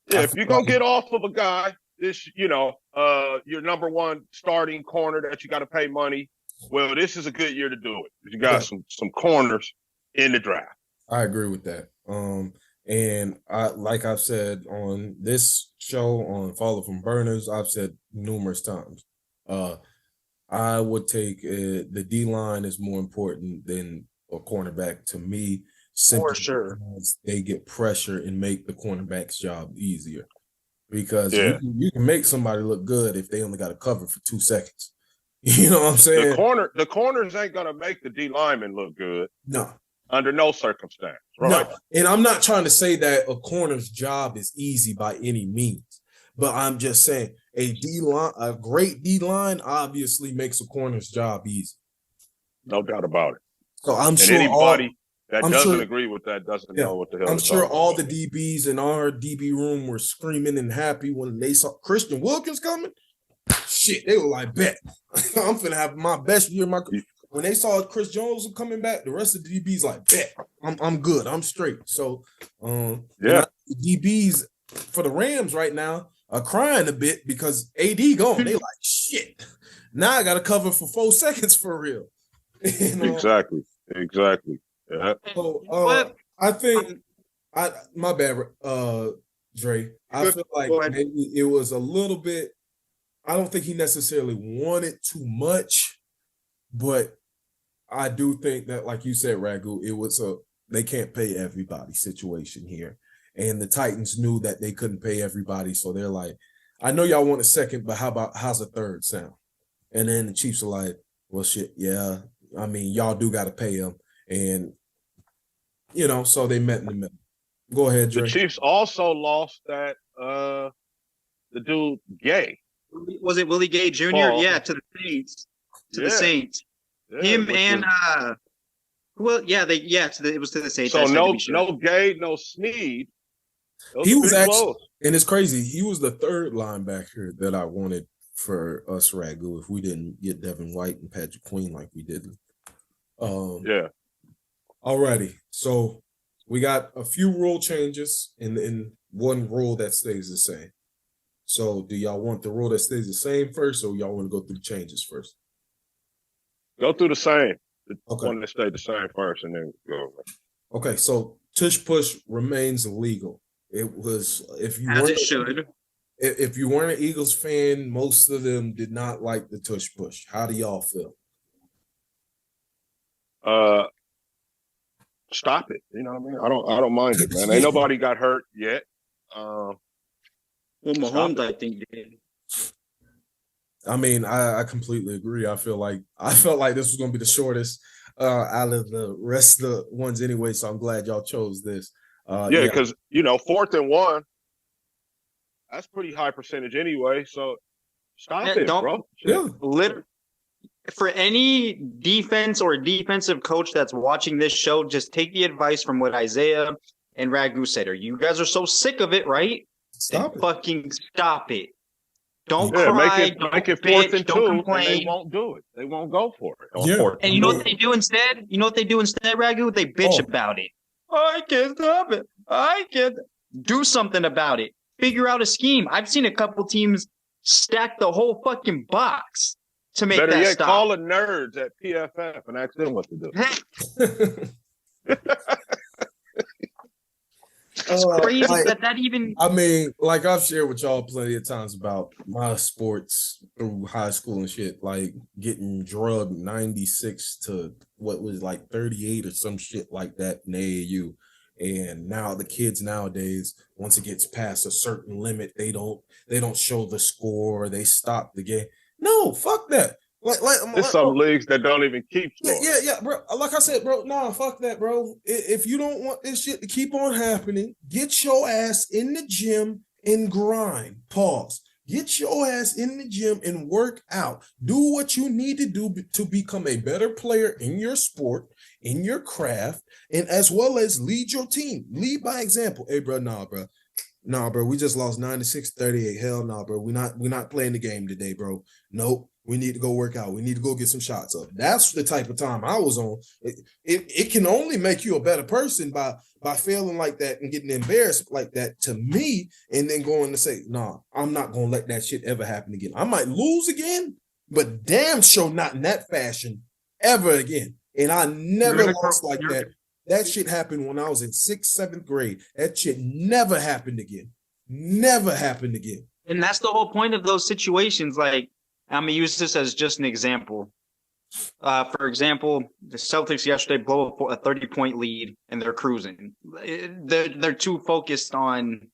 if you're gonna get off of a guy, your number 1 starting corner that you got to pay money. Well, this is a good year to do it. You got some corners in the draft. I agree with that. And like I've said on this show on Follow from Burners, I've said numerous times, I would take the D-line is more important than a cornerback to me. For sure. Because they get pressure and make the cornerback's job easier. Because you can make somebody look good if they only got to cover for 2 seconds. You know what I'm saying? The corners ain't gonna make the D lineman look good. No. Under no circumstance. Right? No. And I'm not trying to say that a corner's job is easy by any means, but I'm just saying a great D line obviously makes a corner's job easy. No doubt about it. So I'm sure anybody that doesn't agree with that doesn't know what the hell. I'm sure all the DBs in our DB room were screaming and happy when they saw Christian Wilkins coming. shit. They were like, bet. I'm finna have my best year. When they saw Chris Jones coming back, the rest of the DBs like, bet. I'm good. I'm straight. So the DBs for the Rams right now are crying a bit because AD gone. They like, shit. Now I gotta cover for 4 seconds for real. You know? Exactly. Yeah. So I think my bad, Dre. I feel like maybe it was a little bit. I don't think he necessarily wanted too much, but I do think that, like you said, Ragu, it was they can't pay everybody situation here. And the Titans knew that they couldn't pay everybody. So they're like, I know y'all want a second, but how's a third sound? And then the Chiefs are like, well, shit, yeah. I mean, y'all do got to pay him. And, you know, so they met in the middle. Go ahead, Dre. The Chiefs also lost that, the dude, Gay. Was it Willie Gay Jr.? Oh. Yeah, to the Saints. The Saints. Yeah, Him and it was to the Saints. So no Gay, no SNEAD. He was actually close. And it's crazy. He was the third linebacker that I wanted for us, Ragu, if we didn't get Devin White and Patrick Queen like we did. Yeah. Alrighty. So we got a few rule changes and one rule that stays the same. So do y'all want the rule that stays the same first, or y'all want to go through the changes first? Go through the same. The Okay. one that stayed the same first, and then go. Okay, so tush push remains illegal. It was if you weren't an Eagles fan, most of them did not like the tush push. How do y'all feel? Stop it. You know what I mean? I don't mind it, man. Ain't nobody got hurt yet. Well, Mahomes, I think, did. I mean, I completely agree. I felt like this was going to be the shortest out of the rest of the ones anyway. So I'm glad y'all chose this. Because 4th and 1, that's pretty high percentage anyway. So stop it, bro. Yeah. For any defense or defensive coach that's watching this show, just take the advice from what Isaiah and Ragu said. You guys are so sick of it, right? Stop it. Fucking stop it. Don't cry. Make it bitch, 4th and 2, and they won't do it. They won't go for it. And you know what they do instead? Ragu? They bitch about it. I can't stop it. I can't do something about it. Figure out a scheme. I've seen a couple teams stack the whole fucking box to make that stop. Call the nerds at PFF and ask them what to do. It's crazy that even. I mean, like I've shared with y'all plenty of times about my sports through high school and shit, like getting drugged 96 to what was like 38 or some shit like that in AAU. And now the kids nowadays, once it gets past a certain limit, they don't show the score. They stop the game. No, fuck that. There's some leagues that don't even keep score. Yeah, bro. Like I said, bro, nah, fuck that, bro. If you don't want this shit to keep on happening, get your ass in the gym and grind. Pause. Get your ass in the gym and work out. Do what you need to do to become a better player in your sport, in your craft, and as well as lead your team. Lead by example. Hey, bro, nah, bro. We just lost 96-38. Hell no, bro. We're not playing the game today, bro. Nope. We need to go work out. We need to go get some shots up. That's the type of time I was on. It can only make you a better person by failing like that and getting embarrassed like that to me, and then going to say, nah, I'm not going to let that shit ever happen again. I might lose again, but damn sure not in that fashion ever again. And I never lost like that. That shit happened when I was in 6th, 7th grade. That shit never happened again. Never happened again. And that's the whole point of those situations. Like, I'm going to use this as just an example. For example, the Celtics yesterday blow a 30-point lead, and they're cruising. They're too focused on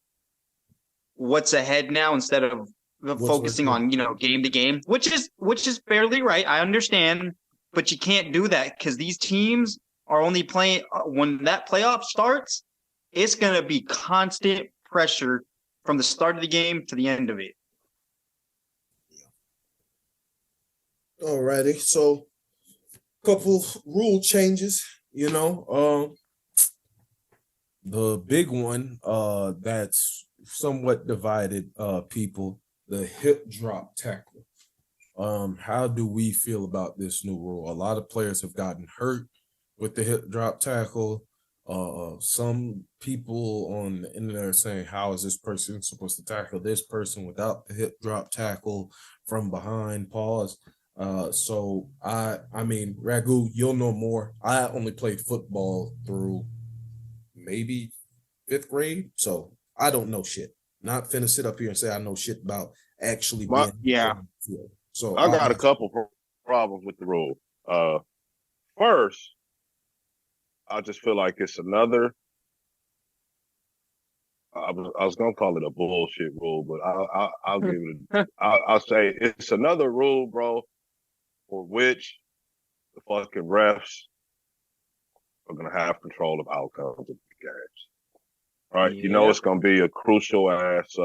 what's ahead now instead of focusing on, game to game, which is fairly right. I understand, but you can't do that because these teams are only playing when that playoff starts. It's going to be constant pressure from the start of the game to the end of it. Alrighty, so couple rule changes, the big one that's somewhat divided people, the hip drop tackle. How do we feel about this new rule? A lot of players have gotten hurt with the hip drop tackle. Some people on the internet are saying, how is this person supposed to tackle this person without the hip drop tackle from behind? Pause. So I mean, Ragu, you'll know more. I only played football through maybe 5th grade, so I don't know shit. Not finna sit up here and say I know shit about actually being yeah. So I got a couple problems with the rule. First, I just feel like it's another. I was gonna call it a bullshit rule, but I'll give it. I'll say it's another rule, bro, for which the fucking refs are gonna have control of outcomes of the games. Right? Yeah. You know it's gonna be a crucial ass.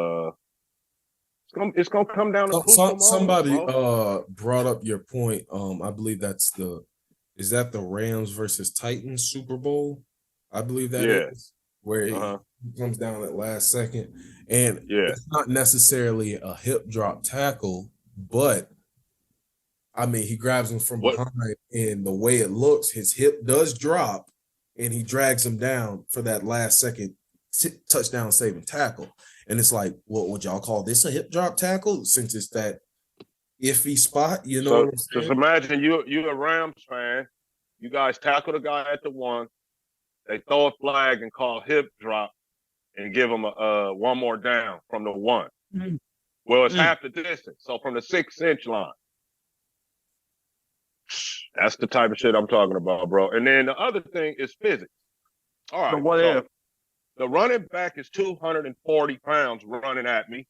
It's gonna come down to crucial moments, somebody bro. brought up your point. I believe is that the Rams versus Titans Super Bowl? I believe that is where it comes down at last second. And it's not necessarily a hip drop tackle, but I mean he grabs him from behind, and the way it looks, his hip does drop, and he drags him down for that last second touchdown saving tackle. And it's like, what would y'all call this, a hip drop tackle? Since it's that iffy spot, you know so what I'm saying? Just imagine you a Rams fan. You guys tackle the guy at the 1. They throw a flag and call hip drop and give him a one more down from the 1. Mm. Well, it's half the distance. So from the 6-inch line. That's the type of shit I'm talking about, bro. And then the other thing is physics. All right. So what if the running back is 240 pounds running at me?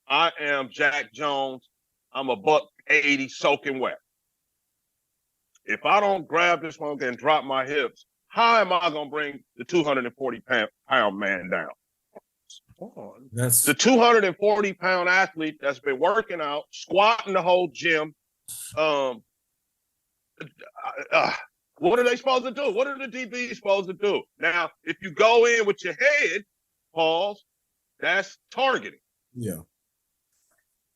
I am Jack Jones. I'm a $180 soaking wet. If I don't grab this one and drop my hips, how am I going to bring the 240-pound man down? That's the 240-pound athlete that's been working out, squatting the whole gym. What are they supposed to do? What are the DBs supposed to do? Now, if you go in with your head, pause, that's targeting. Yeah.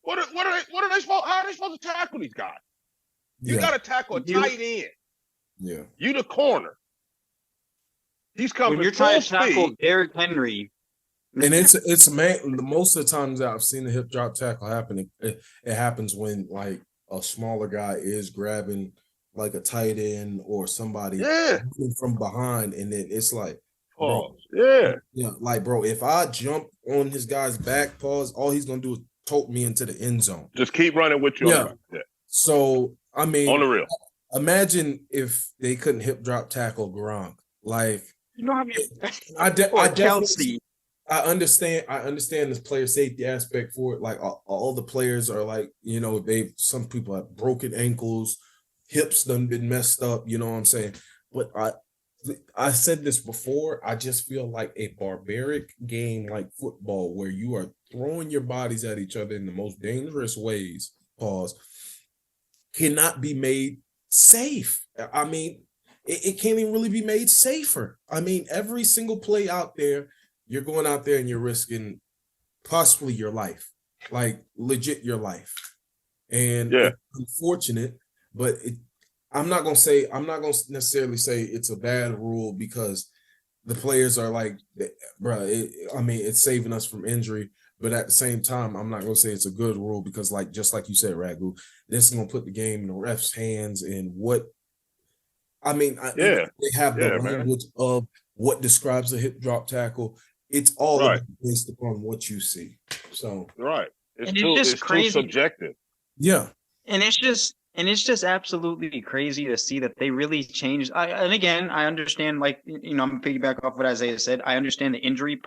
What are they supposed? How are they supposed to tackle these guys? You got to tackle a tight end. Yeah. You the corner. He's coming. When you're trying to tackle Derrick Henry. And it's most of the times that I've seen the hip drop tackle happen, it happens when like a smaller guy is grabbing like a tight end or somebody from behind, and then it's like, bro, like, bro, if I jump on his guy's back, pause, all he's gonna do is tote me into the end zone. Just keep running with you. Yeah. So I mean, on the real, imagine if they couldn't hip drop tackle Gronk. Like, you know how many? Kelsey. I understand this player safety aspect for it. Like all the players are like, you know, some people have broken ankles, hips done been messed up, you know what I'm saying? But I said this before, I just feel like a barbaric game like football where you are throwing your bodies at each other in the most dangerous ways, pause, cannot be made safe. I mean, it can't even really be made safer. I mean, every single play out there, you're going out there and you're risking possibly your life, like legit your life. And it's unfortunate, but I'm not gonna necessarily say it's a bad rule because the players are like, bro, it's saving us from injury. But at the same time, I'm not gonna say it's a good rule because, like, just like you said, Ragu, this is gonna put the game in the refs' hands. And they have the language of what describes a hip drop tackle. It's all based upon what you see. So it's crazy. Too subjective. Yeah, and it's just absolutely crazy to see that they really changed. And again, I understand, like, you know, I'm gonna piggyback off what Isaiah said. I understand the injury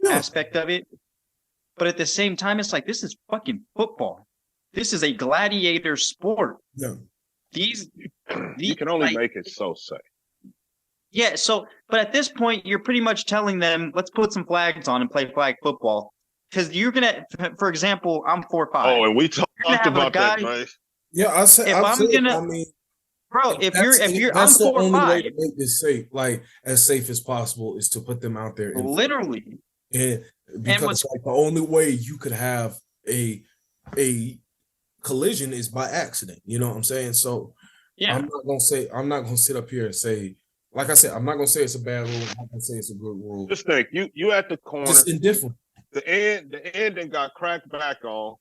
aspect of it, but at the same time, it's like, this is fucking football. This is a gladiator sport. Yeah, you can only make it so safe. Yeah, but at this point, you're pretty much telling them, let's put some flags on and play flag football. Because you're going to, for example, I'm 4'5". Oh, and we talked about that, man. Yeah, I said, bro, if you're, I'm 4'5". The only way to make this safe, like as safe as possible, is to put them out there. Literally. And because like the only way you could have a collision is by accident. You know what I'm saying? So Yeah. I'm not gonna sit up here and say, like I said, I'm not gonna say it's a bad rule. I'm not gonna say it's a good rule. Just think, you at the corner. Just indifferent. The end then got cracked back on.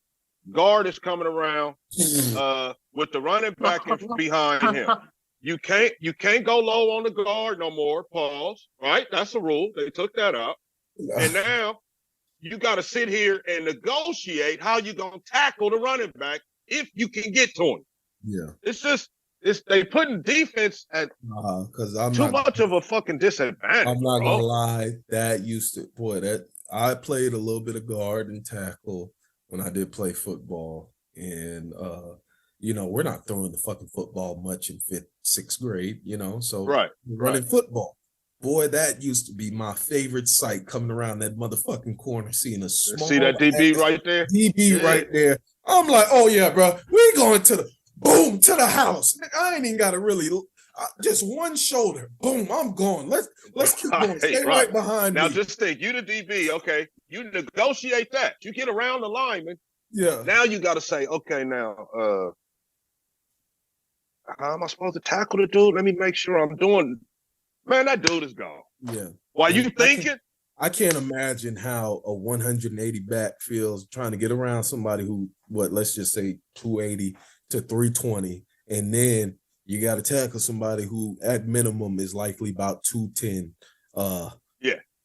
Guard is coming around with the running back behind him. You can't go low on the guard no more. Pause. Right? That's a rule. They took that out. And now you got to sit here and negotiate how you gonna tackle the running back if you can get to him. Yeah. It's they putting defense at because I'm too much of a fucking disadvantage. I'm not gonna lie. That used to I played a little bit of guard and tackle when I did play football, and we're not throwing the fucking football much in 5th, 6th grade, so running football. Boy, that used to be my favorite sight, coming around that motherfucking corner, seeing a small see that DB right there? DB right there. I'm like, oh yeah, bro, we going to the house. I ain't even got to really just one shoulder. Boom, I'm going. Let's keep going. Stay right behind me. Now just think, you the DB, okay. You negotiate that. You get around the lineman. Yeah. Now you got to say, okay, now how am I supposed to tackle the dude? Let me make sure I'm doing. Man, that dude is gone. Yeah. While you thinking? I can't imagine how a 180 back feels trying to get around somebody who, let's just say 280 to 320, and then you got to tackle somebody who at minimum is likely about 210.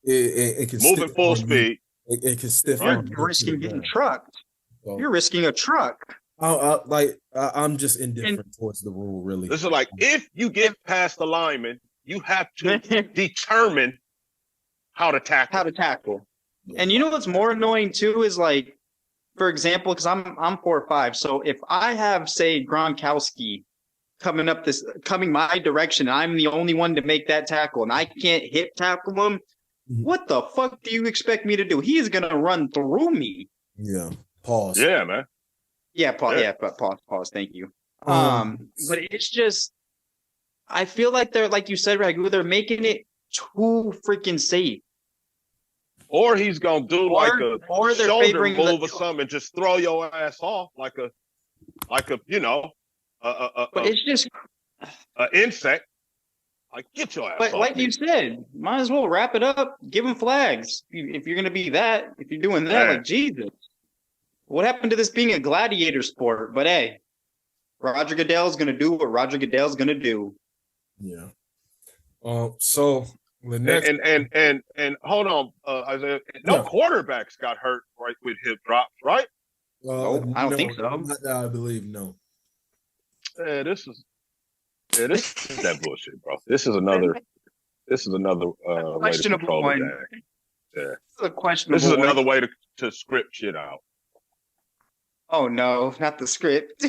It can moving full speed. It can stiff. You're risking getting trucked. So, you're risking a truck. I'm just indifferent towards the rule, really. This is like, if you get past the lineman, you have to determine how to tackle. And you know what's more annoying too is, like, for example, because I'm 4'5", so if I have, say, Gronkowski coming my direction, and I'm the only one to make that tackle, and I can't hip tackle him, what the fuck do you expect me to do? He is gonna run through me. Yeah. Pause. Yeah, man. Yeah, pause. Yeah, but pause. Thank you. But it's just, I feel like they're, like you said, Ragu, they're making it too freaking safe. Or he's gonna do like a shoulder move or something and just throw your ass off like a but it's just an insect. Like, get your ass off. But like you said, might as well wrap it up. Give them flags if you're gonna be that. If you're doing that, like, Jesus, what happened to this being a gladiator sport? But hey, Roger Goodell's gonna do what Roger Goodell's gonna do. Yeah. So the next and hold on, Isaiah. No quarterbacks got hurt right with hip drops, right? I don't think so. I believe no. This is that bullshit, bro. This is another way to control the game. Yeah. This is a questionable. This is another way to script shit out. Oh no, not the script.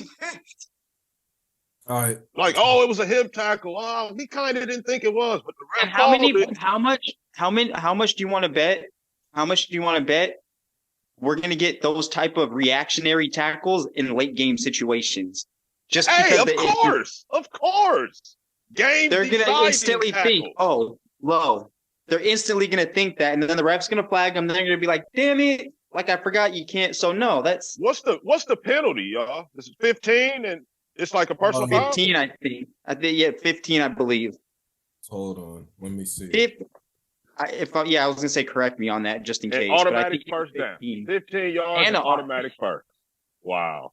All right. Like, it was a hip tackle. Oh, he kind of didn't think it was, but the ref how much do you want to bet? How much do you want to bet we're going to get those type of reactionary tackles in late game situations? Just because of course. Game they're going to instantly think, low. They're instantly going to think that, and then the ref's going to flag them. Then they're going to be like, damn it, like, I forgot you can't. So no, that's what's the penalty, y'all? This is 15 and it's like a personal 15, I think. 15, I believe. Hold on. Let me see. I was gonna say correct me on that just in case. Automatic first down. 15 yards and automatic first. Wow.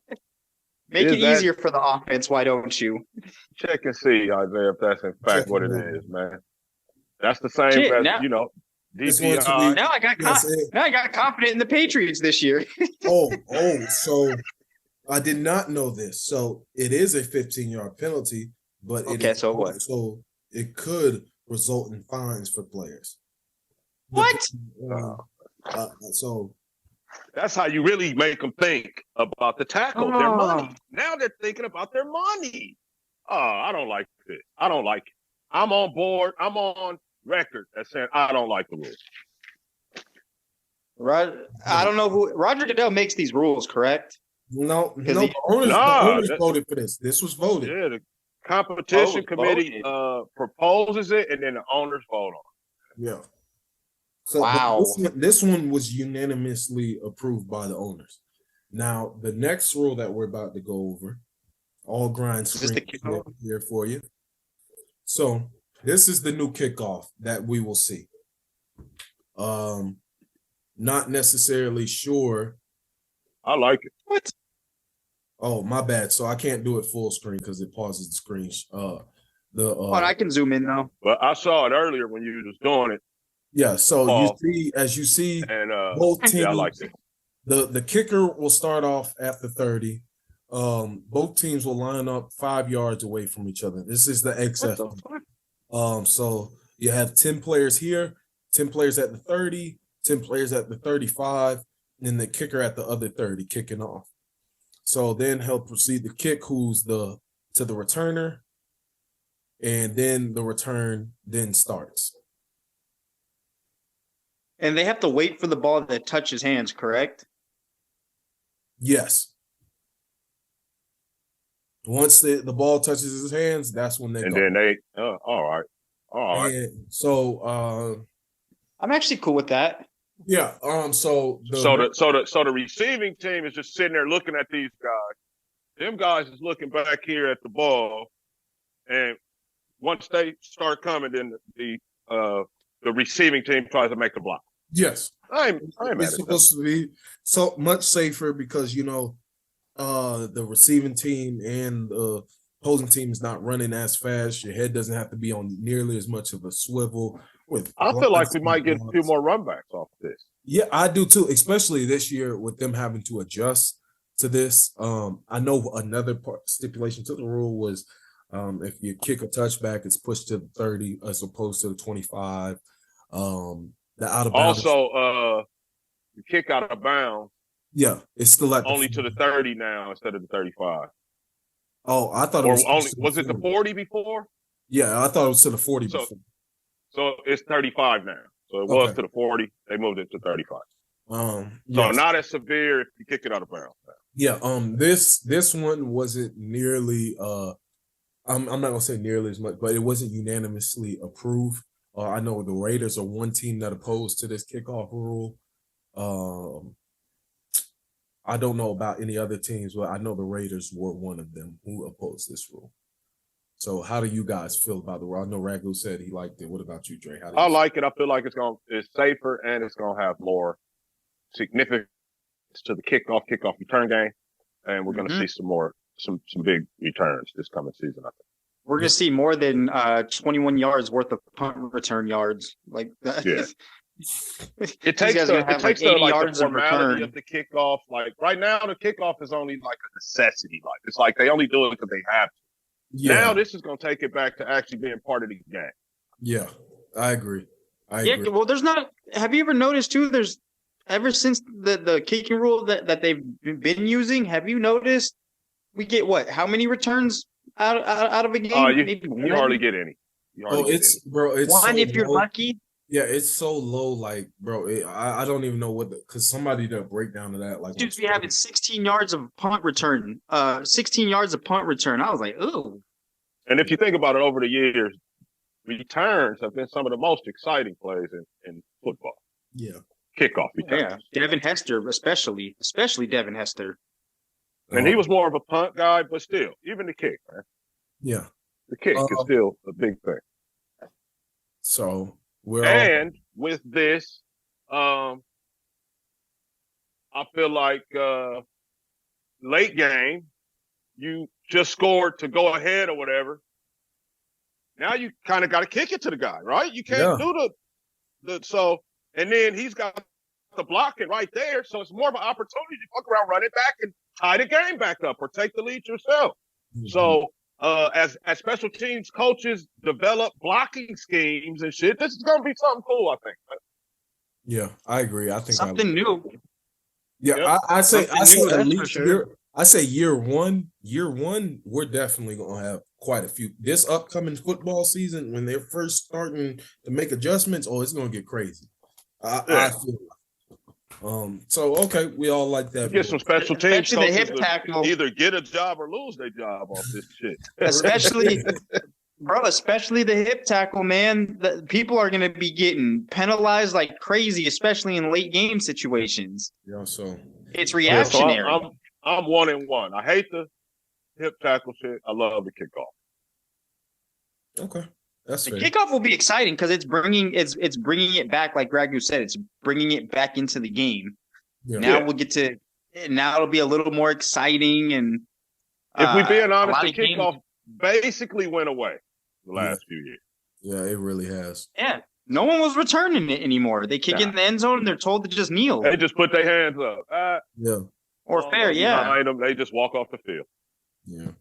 Make it easier for the offense, why don't you? Check and see, Isaiah, if that's in fact what it is, man. That's the same as, DPI. Now I got confident in the Patriots this year. So I did not know this. So it is a 15-yard penalty, but so it could result in fines for players. What? So that's how you really make them think about the tackle, their money. Now they're thinking about their money. I don't like it. I don't like it. I'm on board. I'm on record as saying I don't like the rule. I don't know who Roger Goodell makes these rules, correct? No, the owners voted for this. This was voted. Yeah, the competition committee proposes it, and then the owners vote on it. Yeah. So wow. This one was unanimously approved by the owners. Now, the next rule that we're about to go over, all grind screen here for you. So this is the new kickoff that we will see. Not necessarily sure. I like it. What? Oh, my bad. So I can't do it full screen because it pauses the screen. But I can zoom in now. But I saw it earlier when you was doing it. Yeah. So you see, and both teams. Yeah, I like it. The kicker will start off at the 30. Both teams will line up 5 yards away from each other. This is the XF. So you have 10 players here, 10 players at the 30, 10 players at the 35, and the kicker at the other 30 kicking off. So then he'll proceed to kick who's to the returner, and then the return then starts. And they have to wait for the ball to touch his hands, correct? Yes. Once the ball touches his hands, that's when they go. And then all right. And so I'm actually cool with that. Yeah. So the receiving team is just sitting there looking at these guys. Them guys is looking back here at the ball, and once they start coming, then the receiving team tries to make the block. Yes. It's supposed to be so much safer because the receiving team and the opposing team is not running as fast. Your head doesn't have to be on nearly as much of a swivel. I feel like we might get a few more runbacks off this. Yeah, I do too, especially this year with them having to adjust to this. I know another stipulation to the rule was if you kick a touchback, it's pushed to the 30 as opposed to the 25. The out of bounds. Also, you kick out of bounds. Yeah, it's still at only to the 30 now instead of the 35. Oh, I thought it was it the 40 before? Yeah, I thought it was to the 40 before. So it's 35 now. So it was to the 40. They moved it to 35. So not as severe if you kick it out of bounds. Yeah. This one wasn't nearly. I'm not gonna say nearly as much, but it wasn't unanimously approved. I know the Raiders are one team that opposed to this kickoff rule. I don't know about any other teams, but I know the Raiders were one of them who opposed this rule. So how do you guys feel about the rule? I know Ragu said he liked it. What about you, Dre? I like it. I feel like it's safer and it's gonna have more significance to the kickoff return game. And we're gonna see some big returns this coming season, I think. We're going to see more than 21 yards worth of punt return yards. Like that. Yeah. It takes the formality of the kickoff. Like right now, the kickoff is only like a necessity. Like it's like they only do it because they have to. Yeah. Now this is going to take it back to actually being part of the game. Yeah, I agree. agree. Well, there's not. Have you ever noticed too? There's ever since the kicking rule that they've been using. Have you noticed we get what? How many returns out of a game? You hardly get any. It's one so if you're lucky. Yeah, it's so low. Like, bro, I don't even know because somebody did a breakdown of that. Like, dude, we have 16 yards of punt return. 16 yards of punt return. I was like, ooh. And if you think about it, over the years, returns have been some of the most exciting plays in football. Yeah, kickoff returns. Yeah, Devin Hester, especially Devin Hester. And he was more of a punt guy, but still, even the kick, man. Yeah, the kick is still a big thing. So with this, I feel like late game, you just scored to go ahead or whatever. Now you kind of got to kick it to the guy, right? You can't do and then he's got to block it right there. So it's more of an opportunity to fuck around, run it back, and tie the game back up or take the lead yourself. Mm-hmm. So as special teams coaches develop blocking schemes and shit, this is going to be something cool, I think. Yeah, I agree. I think something new. Yeah, yep. I say at least I say year one, we're definitely going to have quite a few. This upcoming football season, when they're first starting to make adjustments, it's going to get crazy. I feel like. So okay, we all like that. Get some special teams coaches hip tackle. Either get a job or lose their job off this shit. Especially the hip tackle, man. People are going to be getting penalized like crazy, especially in late game situations. Yeah. So It's Yeah, so reactionary. I'm 1-1. I hate the hip tackle shit. I love the kickoff. Okay, that's The fair. kickoff will be exciting because it's bringing it back, like Ragu said. It's bringing it back into the game. Yeah. Now we'll get to. Now it'll be a little more exciting and. If we're being honest, the games. kickoff basically went away the last few years. Yeah, it really has. Yeah, no one was returning it anymore. They kick in the end zone and they're told to just kneel. They just put their hands up. Yeah. Or fair, yeah. Behind them, they just walk off the field. Yeah.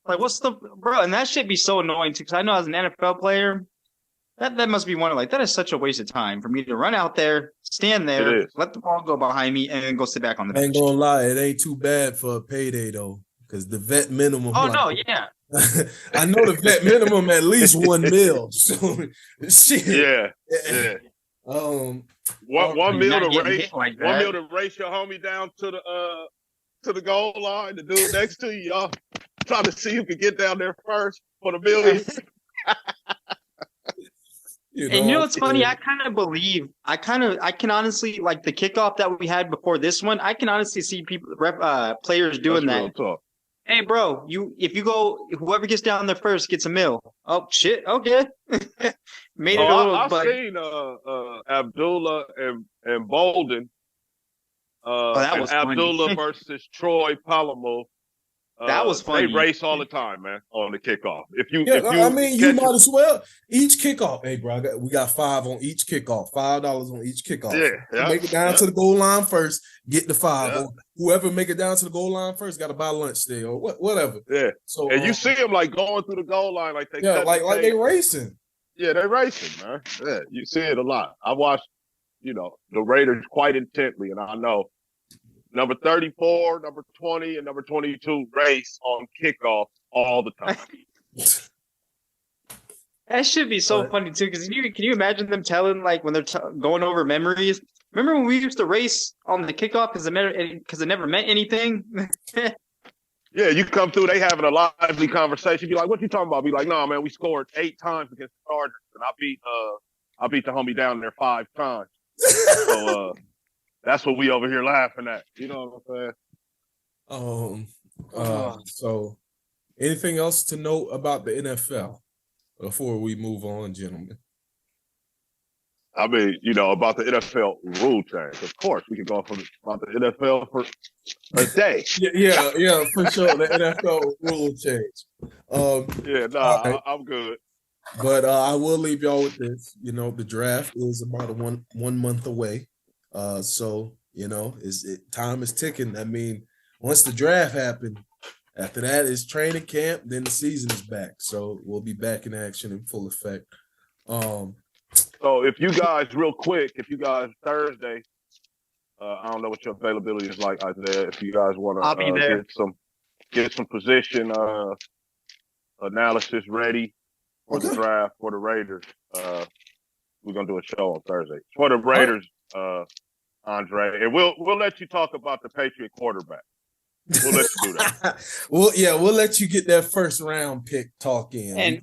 Like, what's the bro? And that should be so annoying too. Because I know as an NFL player, that must be one of that is such a waste of time for me to run out there, stand there, let the ball go behind me, and then go sit back on the bench. I ain't gonna lie, it ain't too bad for a payday though, because the vet minimum. Oh no, yeah. I know the vet minimum at least $1 million. So shit. Yeah. One meal to race your homie down to the goal line. The dude next to you, y'all trying to see who can get down there first for the $1 million. And you know what's funny? I can honestly, like the kickoff that we had before this one, I can honestly see players doing that. Hey, bro, whoever gets down there first gets $1 million. Oh shit, okay. Made it a little. I've seen Abdullah and Bolden. That was Abdullah versus Troy Polamalu. That was funny. They race all the time, man, on the kickoff. You might as well. Each kickoff. Hey, bro, we got $5 on each kickoff. $5 on each kickoff. Yeah. Make it down to the goal line first, get the $5. Or whoever make it down to the goal line first got to buy lunch there or whatever. Yeah. So and you see them like going through the goal line like they like they racing. Yeah, they racing, man. Yeah, you see it a lot. I watched, the Raiders quite intently, and I know number 34, number 20, and number 22 race on kickoff all the time. That should be so funny too, because can you imagine them telling when they're going over memories? Remember when we used to race on the kickoff because it never meant anything? Yeah, you come through, they having a lively conversation. Be like, "What you talking about?" Be like, "No, man, we scored 8 times against the Chargers, and I beat the homie down there 5 times." So that's what we over here laughing at. You know what I'm saying? So anything else to note about the NFL before we move on, gentlemen? I mean, about the NFL rule change. Of course, we can go about the NFL for a day. Yeah, for sure. The NFL rule change. I'm good. But I will leave y'all with this. The draft is about one month away. So time is ticking. I mean, once the draft happened, after that is training camp, then the season is back. So we'll be back in action in full effect. So if you guys, real quick, Thursday, I don't know what your availability is like out there. If you guys want to get some position analysis ready for the draft for the Raiders, we're gonna do a show on Thursday for the Raiders, Andre, and we'll let you talk about the Patriot quarterback. We'll let you do that. We'll let you get that first round pick talk in. And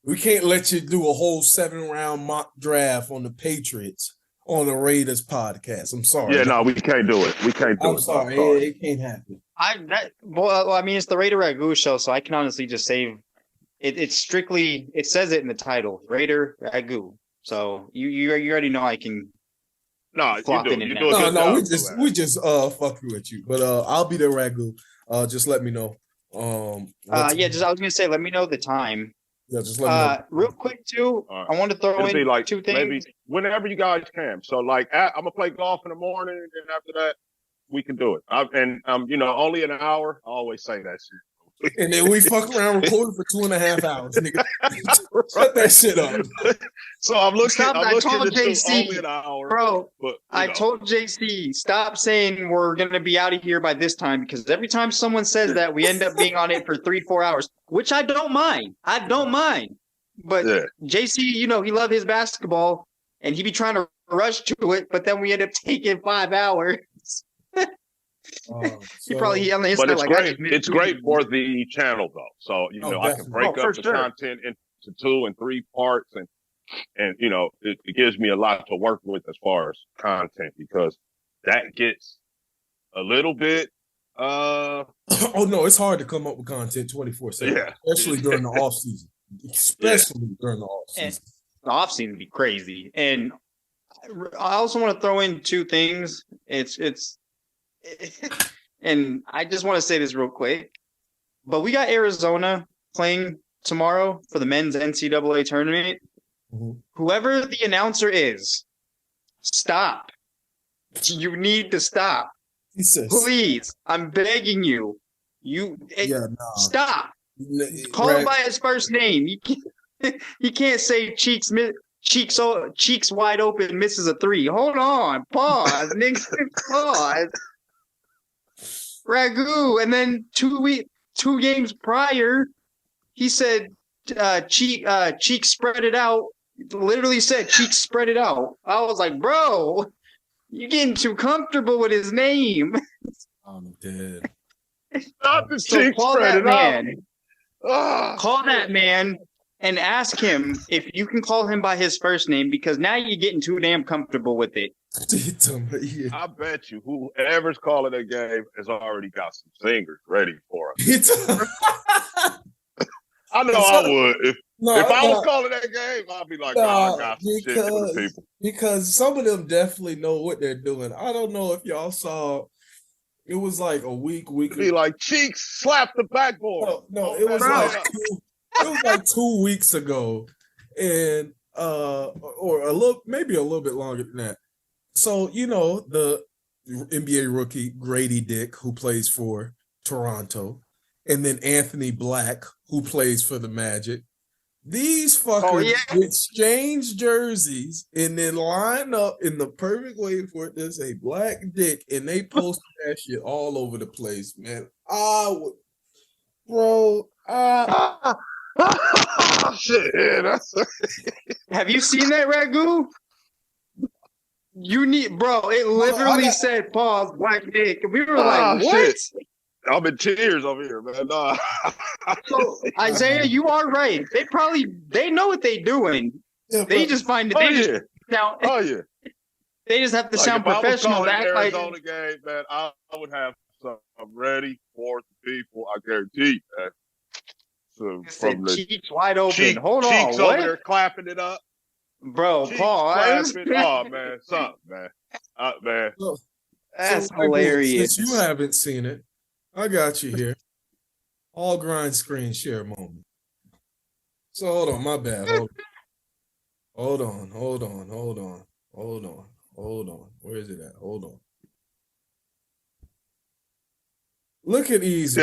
we can't let you do a whole 7-round mock draft on the Patriots on the Raiders podcast. I'm sorry. Yeah, no, we can't do it. I'm sorry. It can't happen. It's the Raider Ragu show, so I can honestly just say it's strictly. It says it in the title, Raider Ragu. So you already know I can. No, you do. No, we just fucking with you. But I'll be there, Ragu. Just let me know. I was gonna say, let me know the time. Yeah, just let me know. Real quick too, I want to throw in 2 things. Maybe whenever you guys can. So I'm gonna play golf in the morning, and after that, we can do it. Only an hour. I always say that shit. And then we fuck around recording for 2.5 hours, nigga. Shut that shit up. So I'm looking. I told JC, only an hour, bro. But, I told JC, stop saying we're gonna be out of here by this time, because every time someone says that, we end up being on it for 3-4 hours, which I don't mind. But JC, he loved his basketball, and he be trying to rush to it, but then we end up taking 5 hours. He probably on the Instagram. But it's great. It's great for the channel though. So I can break up the content into 2 and 3 parts, and it gives me a lot to work with as far as content, because that gets a little bit. Oh no, it's hard to come up with content 24/7, Yeah. especially during the off season. Especially during the off And season. the offseason would be crazy. And I also want to throw in two things. And I just want to say this real quick. But we got Arizona playing tomorrow for the men's NCAA tournament. Mhm. Whoever the announcer is, stop. You need to stop. He says, Please, I'm begging you. Stop. Call him by his first name. You can't say cheeks wide open, misses a three. Hold on, pause, nigga, pause. Ragu, and then 2 games prior, he said cheeks spread it out. Literally said cheeks spread it out. I was like, bro, you're getting too comfortable with his name. I'm dead. Not the So cheeks call spread that it man. out. Call that man and ask him if you can call him by his first name, because now you're getting too damn comfortable with it. I bet you whoever's calling that game has already got some singers ready for him. I know I would. If I was calling that game, I'd be like, I got some shit for the people. Because some of them definitely know what they're doing. I don't know if y'all saw. It was like a week. It'd be like cheeks slap the backboard. No, it was like 2 weeks ago, and or maybe a little bit longer than that. So the NBA rookie Grady Dick, who plays for Toronto, and then Anthony Black, who plays for the Magic. These fuckers exchange jerseys and then line up in the perfect way for it to say Black Dick, and they post that shit all over the place, man. Shit. Have you seen that, Ragu? You need, bro. It literally said pause Black Dick. We were like, what? Shit. I'm in tears over here, man. Nah. So, Isaiah, you are right. They know what they're doing. Yeah, they just find it. They just have to sound professional. If I was calling Arizona game, man, I would have some ready for the people. I guarantee, man. So from the cheeks wide open. Hold on, cheeks over there clapping it up, bro. Pause. Oh man, something, man. Man, that's hilarious. Since you haven't seen it, I got you here. All grind screen share moment. So hold on, my bad. Hold on. Where is it at? Hold on. Look at these.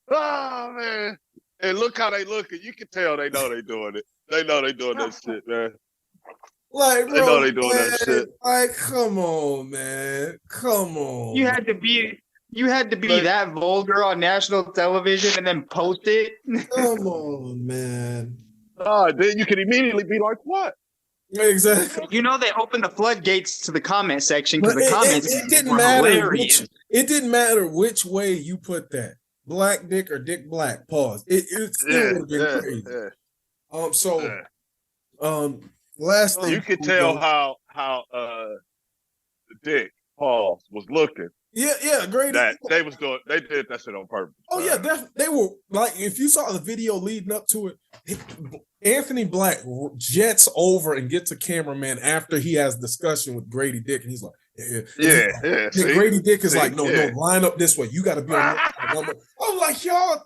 Oh man. And look how they looking. You can tell they know they doing it. They know they doing that shit, man. Like, bro, they know they doing that shit. Like, come on, man. Come on. You had to be that vulgar on national television and then post it. Come on, man. Then you can immediately be like, what? Exactly. They opened the floodgates to the comment section because the comments it didn't matter. It didn't matter which way you put that. Black Dick or Dick Black. Pause. It still would have been crazy. Last thing you could tell how Dick Paul was looking. Yeah, great. They did that shit on purpose. Oh yeah, they were like, if you saw the video leading up to it, Anthony Black jets over and gets a cameraman after he has a discussion with Grady Dick, and he's like, Grady Dick is like, no, line up this way. You got to be on. I'm like, y'all.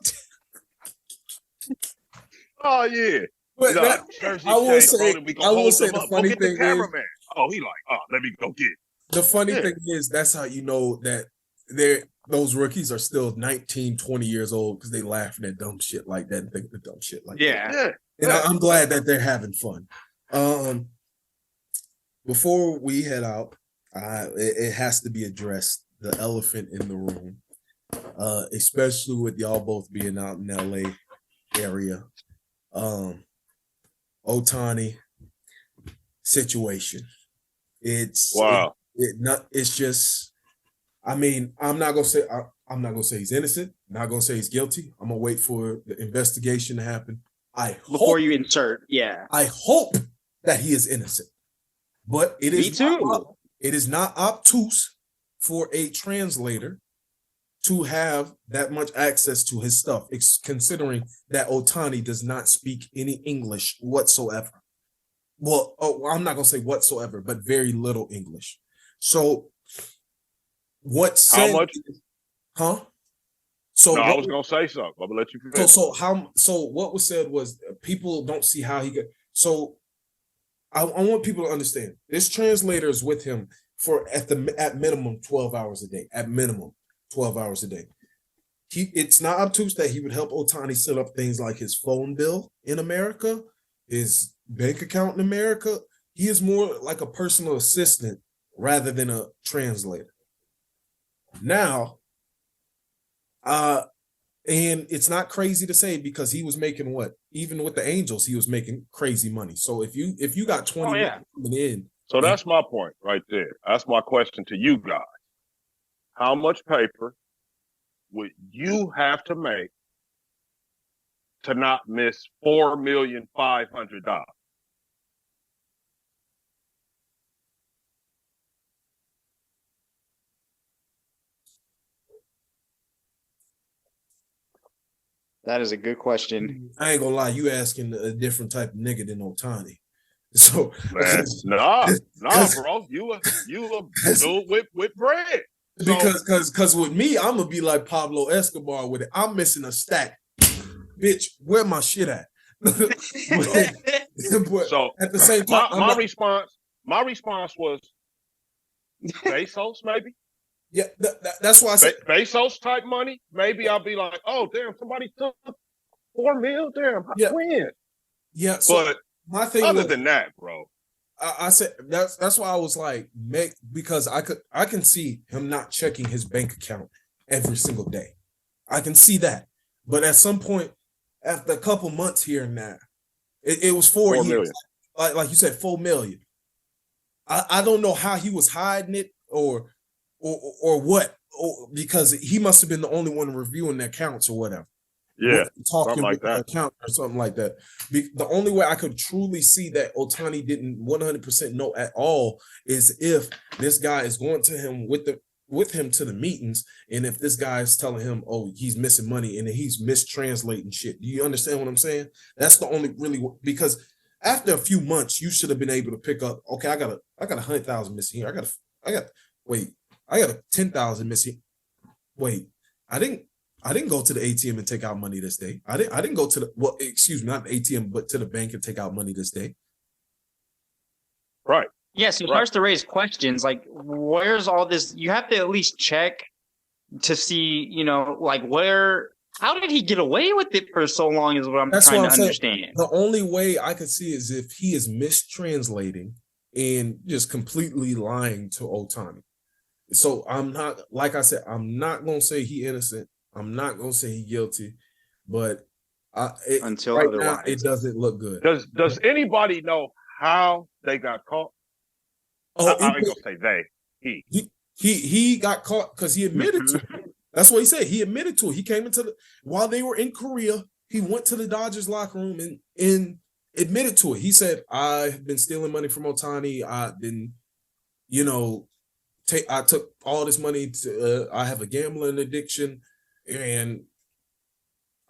Oh yeah. But I will say the funny thing is, he like, let me go get it. The funny thing is, that's how you know that those rookies are still 19, 20 years old, because they laughing at dumb shit like that and thinking of dumb shit like that. And I'm glad that they're having fun. Before we head out, it has to be addressed, the elephant in the room, especially with y'all both being out in LA area. Ohtani situation. It's just, I mean, I'm not gonna say he's innocent. I'm not gonna say he's guilty. I'm gonna wait for the investigation to happen. before you insert. Yeah. I hope that he is innocent. But it is not obtuse for a translator to have that much access to his stuff, considering that Otani does not speak any English whatsoever. Well, I'm not going to say whatsoever, but very little English. So how much? Huh? So no, I was going to say something. I'm going to let you finish. So what was said was people don't see how he got. So I want people to understand this translator is with him for at minimum 12 hours a day. At minimum 12 hours a day. It's not obtuse that he would help Otani set up things like his phone bill in America, his bank account in America. He is more like a personal assistant rather than a translator. Now, and it's not crazy to say because he was making what? Even with the Angels, he was making crazy money. So if you got 20 coming in. So that's my point right there. That's my question to you guys. How much paper would you have to make to not miss $4,500,000? That is a good question. I ain't gonna lie, you asking a different type of nigga than Otani. So man, nah, bro. You a dude with bread. So, because with me, I'm gonna be like Pablo Escobar with it. I'm missing a stack. Bitch, where my shit at? but so at the same time, my response was Bezos, maybe. Yeah, that's why I said Bezos type money. Maybe I'll be like, oh damn, somebody took $4 million. Damn, yeah. Win. Yeah, so but my thing other than that, bro. I said that's why I was like, because I can see him not checking his bank account every single day. I can see that. But at some point, after a couple months here and there, it was 4 years. Million. Like you said, 4 million. I don't know how he was hiding it or what, because he must have been the only one reviewing the accounts or whatever. Yeah, talking like that. Account or something like that. The only way I could truly see that Otani didn't 100% know at all is if this guy is going to him with him to the meetings, and if this guy is telling him, oh, he's missing money and he's mistranslating shit. Do you understand what I'm saying? That's the only really, because after a few months, you should have been able to pick up. Okay, I got 100,000 missing here. I got 10,000 missing. Wait, I didn't go to the ATM and take out money this day. I didn't go to not the ATM, but to the bank and take out money this day. Right. Yes, it starts to raise questions like, where's all this? You have to at least check to see, like how did he get away with it for so long is what I'm trying to understand. The only way I could see is if he is mistranslating and just completely lying to Otani. So I'm not, like I said, I'm not going to say he innocent. I'm not going to say he guilty, but until right otherwise, now, it doesn't look good. Does anybody know how they got caught? I ain't gonna say they. He got caught because he admitted to it. That's what he said. He admitted to it. He came while they were in Korea. He went to the Dodgers locker room and admitted to it. He said, "I've been stealing money from Otani. I've been, I took all this money to. I have a gambling addiction." And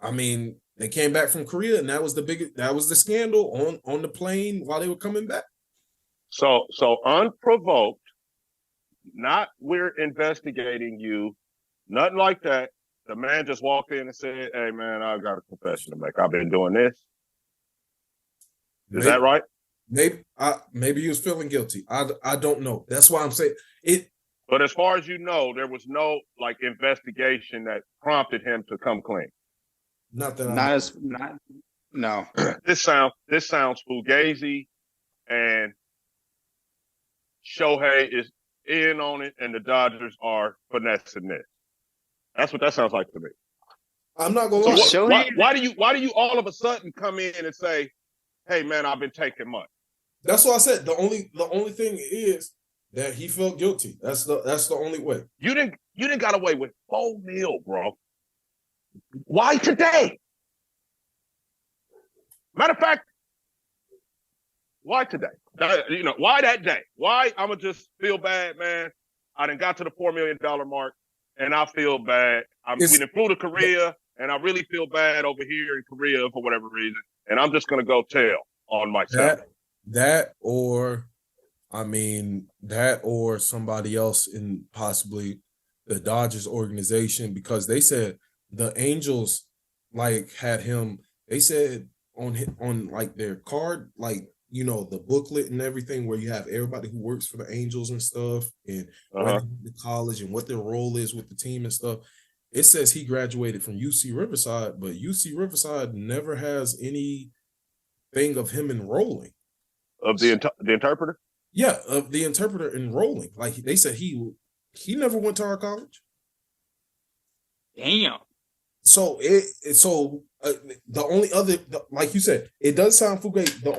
I mean, they came back from Korea, and that was the scandal on the plane while they were coming back. So unprovoked, not we're investigating you, nothing like that. The man just walked in and said, "Hey man, I've got a confession to make. I've been doing this." Is that right? Maybe he was feeling guilty. I don't know. That's why I'm saying it. But as far as you know, there was no investigation that prompted him to come clean. No. This sounds fugazi, and Shohei is in on it, and the Dodgers are finessing this. That's what that sounds like to me. I'm not going to lie. Why do you all of a sudden come in and say, "Hey man, I've been taking money"? That's what I said. The only thing is that he felt guilty. That's the only way. You didn't got away with $4 million, bro. Why today? Matter of fact, why today? Why that day? Why I'ma just feel bad, man? I done got to the $4 million mark, and I feel bad. We done flew to Korea, and I really feel bad over here in Korea for whatever reason. And I'm just gonna go tell on myself. That or somebody else in possibly the Dodgers organization, because they said the Angels like had him. They said on like their card, like, you know, the booklet and everything where you have everybody who works for the Angels and stuff, and the college and what their role is with the team and stuff. It says he graduated from UC Riverside, but UC Riverside never has anything of him enrolling. Of the interpreter? Yeah, of the interpreter enrolling. Like they said he never went to our college. Damn. So the only other, like you said, it does sound fugazi. The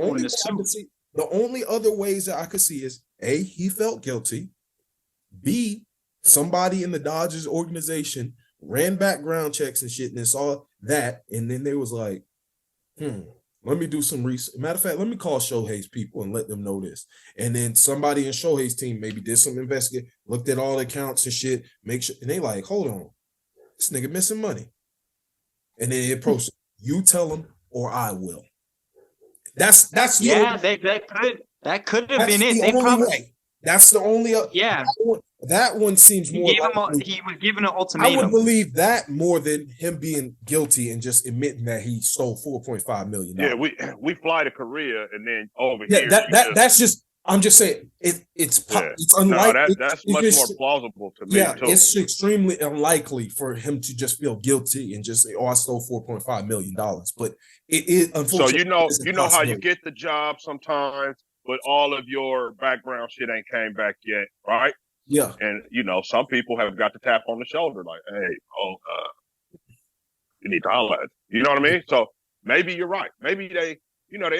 only other ways that I could see is A, he felt guilty. B, somebody in the Dodgers organization ran background checks and shit and saw that, and then they was like, let me do some research. Matter of fact, let me call Shohei's people and let them know this. And then somebody in Shohei's team maybe did some investigation, looked at all the accounts and shit, make sure, and they like, hold on, this nigga missing money. And then it proceeds. You tell him, or I will. That's that could have been it. They probably way. That's the only that one seems more. He was given an ultimatum. I would believe that more than him being guilty and just admitting that he stole $4.5 million. Yeah, we fly to Korea and then over here. That's just. I'm just saying it's unlikely. That's much more plausible to me. Yeah, too. It's extremely unlikely for him to just feel guilty and just say, "Oh, I stole $4.5 million." But it is unfortunately. So you know how you get the job sometimes, but all of your background shit ain't came back yet, right? Yeah. And some people have got to tap on the shoulder, like, "Hey, you need to holler at it." You know what I mean? So maybe you're right. Maybe they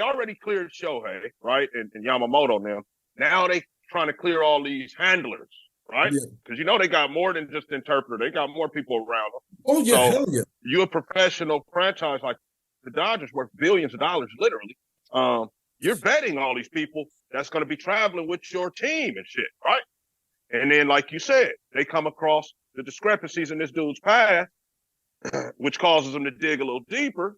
already cleared Shohei, right? And Yamamoto now. Now they trying to clear all these handlers, right? Because they got more than just interpreter. They got more people around them. Oh, yeah, so hell yeah. You're a professional franchise like the Dodgers, worth billions of dollars, literally. You're vetting all these people that's going to be traveling with your team and shit, right? And then, like you said, they come across the discrepancies in this dude's path, which causes them to dig a little deeper,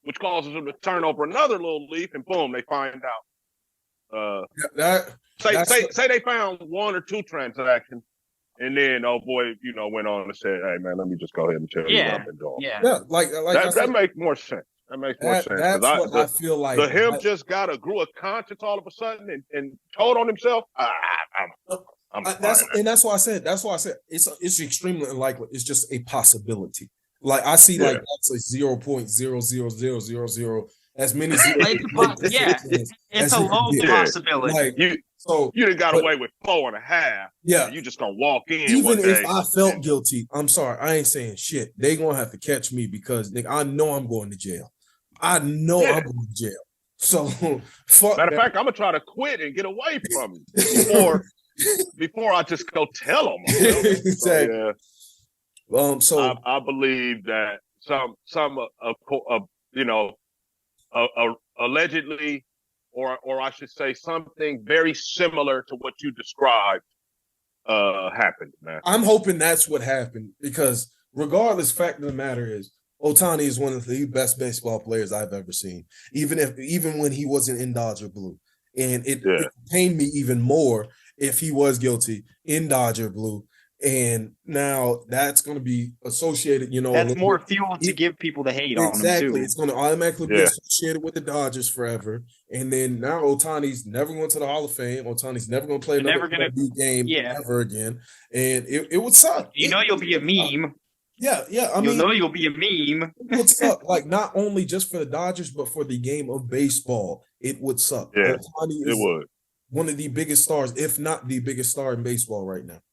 which causes them to turn over another little leaf, and boom, they find out. Say they found one or two transactions, and then went on and said, "Hey man, let me just go ahead and tell you what I've been doing." Yeah, like that makes more sense. That makes more sense. That's what I feel like. The him just grew a conscience all of a sudden and told on himself. That's why I said. It's extremely unlikely. It's just a possibility. Like I see, like that's a 0.00000 as many zeros. It's a low possibility. Like you done got away with 4.5. Yeah, you just gonna walk in. Even if I felt guilty, I'm sorry, I ain't saying shit. They gonna have to catch me because I know I'm going to jail. I'm going to jail. So fuck. Matter of fact, I'm gonna try to quit and get away from you before I just go tell them. Exactly. So I believe that some allegedly, or I should say something very similar to what you described happened, man. I'm hoping that's what happened because regardless, fact of the matter is Ohtani is one of the best baseball players I've ever seen, even when he wasn't in Dodger blue. And it pained me even more if he was guilty in Dodger blue. And now that's going to be associated, that's more fuel to give people to hate on him too. Exactly. It's going to automatically be associated with the Dodgers forever. And then now Ohtani's never going to the Hall of Fame. Ohtani's never going to play another game ever again. And it would suck. You'll be a meme. Yeah. You'll be a meme. It would suck. Like not only just for the Dodgers, but for the game of baseball, it would suck. Yeah, Ohtani is one of the biggest stars, if not the biggest star in baseball right now.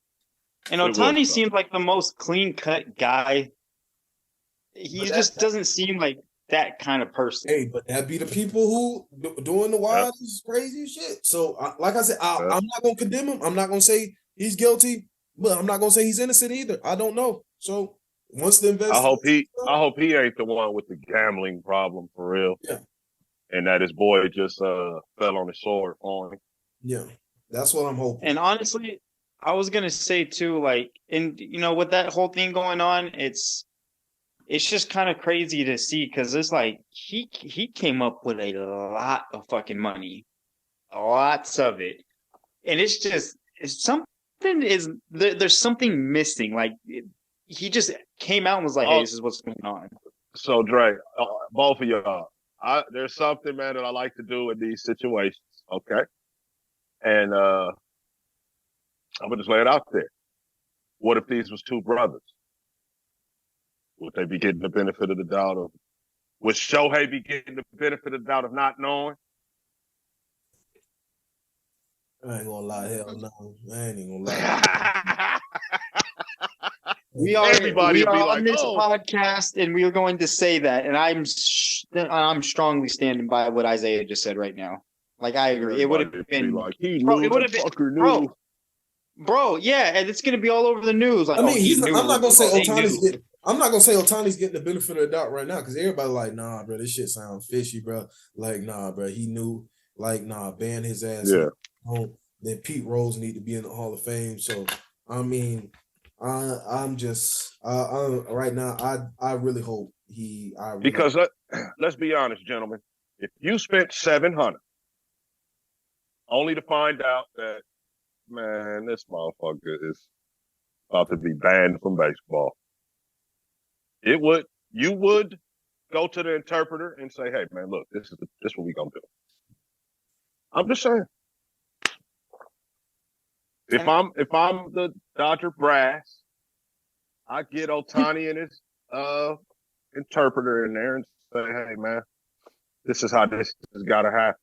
And Ohtani seems like the most clean-cut guy. He just doesn't seem like that kind of person. Hey, but that be the people who doing the wildest, crazy shit. So, like I said, I'm not going to condemn him. I'm not going to say he's guilty, but I'm not going to say he's innocent either. I don't know. So, Once the I hope investigation, he ain't the one with the gambling problem for real. yeah, And that his boy just fell on his sword on him. yeah, that's what I'm hoping. And honestly, I was gonna say too, like, and with that whole thing going on, it's just kind of crazy to see because it's like he came up with a lot of fucking money, lots of it, and it's something is there's something missing. Like he just came out and was like, "Hey, this is what's going on." So Dre, both of y'all, there's something, man, that I like to do in these situations. Okay, and I'm gonna just lay it out there. What if these was two brothers? Would they be getting the benefit of the doubt of? Would Shohei be getting the benefit of the doubt of not knowing? I ain't gonna lie, hell no. I ain't even gonna lie. We are on this oh. podcast, and we are going to say that, and I'm strongly standing by what Isaiah just said right now. Like I agree, it would have been like he bro, it would have been bro, yeah, and it's gonna be all over the news. Like, I mean, I'm not gonna say Otani's getting the benefit of the doubt right now because everybody like, nah, bro, this shit sounds fishy, bro. Like, nah, bro, he knew, like, nah, ban his ass. Yeah. Then Pete Rose need to be in the Hall of Fame. So, I mean, I'm just right now. I really hope because let's be honest, gentlemen. If you spent $700 only to find out that, man, this motherfucker is about to be banned from baseball, you would go to the interpreter and say, "Hey, man, look, this is what we gonna do." I'm just saying. If I'm the Dodger brass, I get Otani and his interpreter in there and say, "Hey, man, this is how this has got to happen."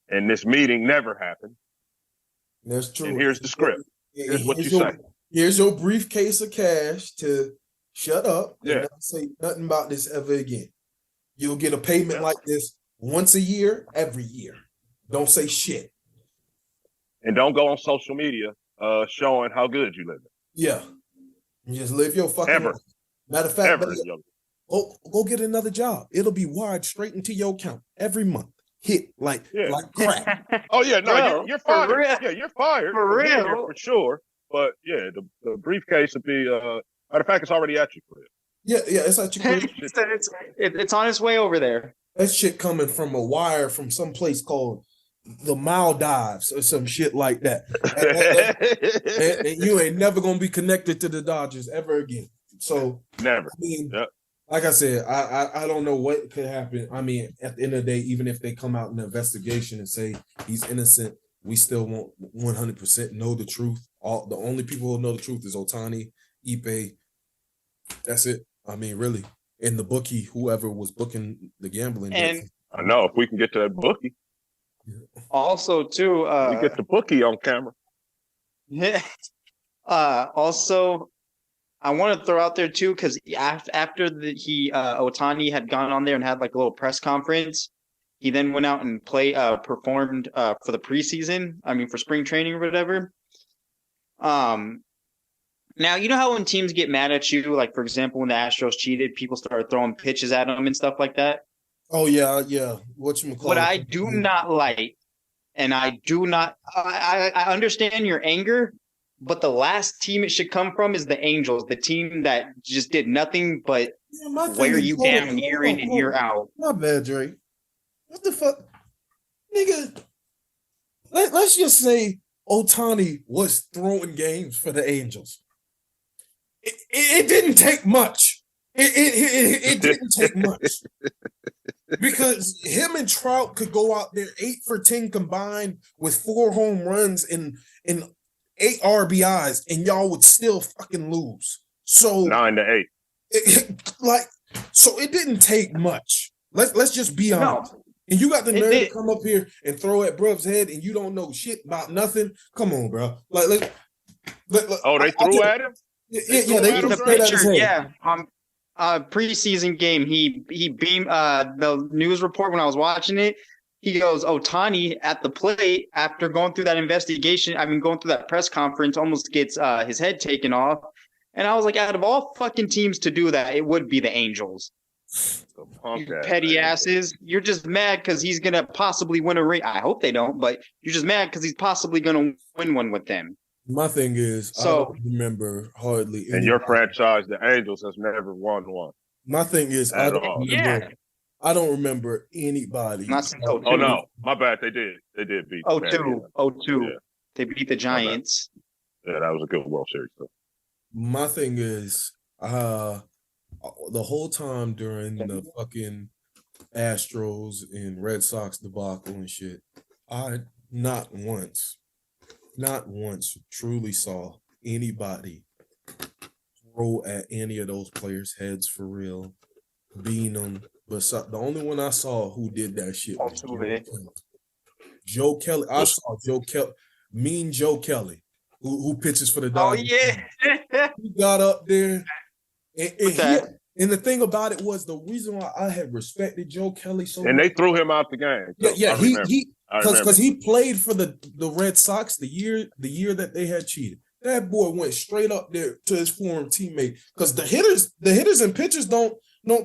And this meeting never happened. That's true. And here's the script. Here's what you say. Here's your briefcase of cash to shut up and not say nothing about this ever again. You'll get a payment like this once a year, every year. Don't say shit. And don't go on social media showing how good you live. Yeah. Just live your fucking life. Matter of fact, go get another job. It'll be wired straight into your account every month. Hit like crack. Oh yeah, no, bro, you're fired. Yeah, you're fired for real, for sure. But yeah, the briefcase would be. Matter of fact, it's already at your crib. Yeah, it's at your crib. It's on its way over there. That shit coming from a wire from some place called the Maldives or some shit like that. and you ain't never gonna be connected to the Dodgers ever again. So never. I mean, like I said, I don't know what could happen. I mean, at the end of the day, even if they come out in an investigation and say he's innocent, we still won't 100% know the truth. The only people who know the truth is Otani, Ipe. That's it. I mean, really. And the bookie, whoever was booking the gambling. And I know if we can get to that bookie. Also, too, we get the bookie on camera. Yeah. Also, I want to throw out there too, because after Otani had gone on there and had like a little press conference, he then went out and performed for the preseason. I mean, for spring training or whatever. Now you know how when teams get mad at you, like for example, when the Astros cheated, people started throwing pitches at them and stuff like that. Oh yeah. What I do not like, and I understand your anger. But the last team it should come from is the Angels, the team that just did nothing but wear you down year in and year out. My bad, Dre. What the fuck? Nigga, let's just say Otani was throwing games for the Angels. It didn't take much. It didn't take much. Because him and Trout could go out there 8 for 10 combined with 4 home runs in 8 RBIs, and y'all would still fucking lose. So 9-8. So it didn't take much. Let's just be honest. No. And you got the nerve to come up here and throw at Bruv's head, and you don't know shit about nothing. Come on, bro. They threw at him. They threw straight at his head. Yeah, preseason game. He beamed the news report when I was watching it. He goes, Otani at the plate after going through that investigation. I mean, going through that press conference, almost gets his head taken off. And I was like, out of all fucking teams to do that, it would be the Angels. You petty asses. You're just mad because he's going to possibly win a ring. I hope they don't, but you're just mad because he's possibly going to win one with them. My thing is, I don't remember hardly anybody. And your franchise, the Angels, has never won one. My thing is, I don't remember anybody. Oh, no. My bad. They did. They did beat. 0-2. 0-2. Yeah. They beat the Giants. Yeah, that was a good World Series, though. My thing is, the whole time during the fucking Astros and Red Sox debacle and shit, I not once truly saw anybody throw at any of those players' heads for real, beating them. But the only one I saw who did that shit was Joe Kelly. I saw Joe Kelly, mean Joe Kelly, who pitches for the Dodgers. Oh, yeah. He got up there. And the thing about it was, the reason why I had respected Joe Kelly so much. And they threw him out the game. So yeah, because he played for the Red Sox the year that they had cheated. That boy went straight up there to his former teammate. Because the hitters and pitchers don't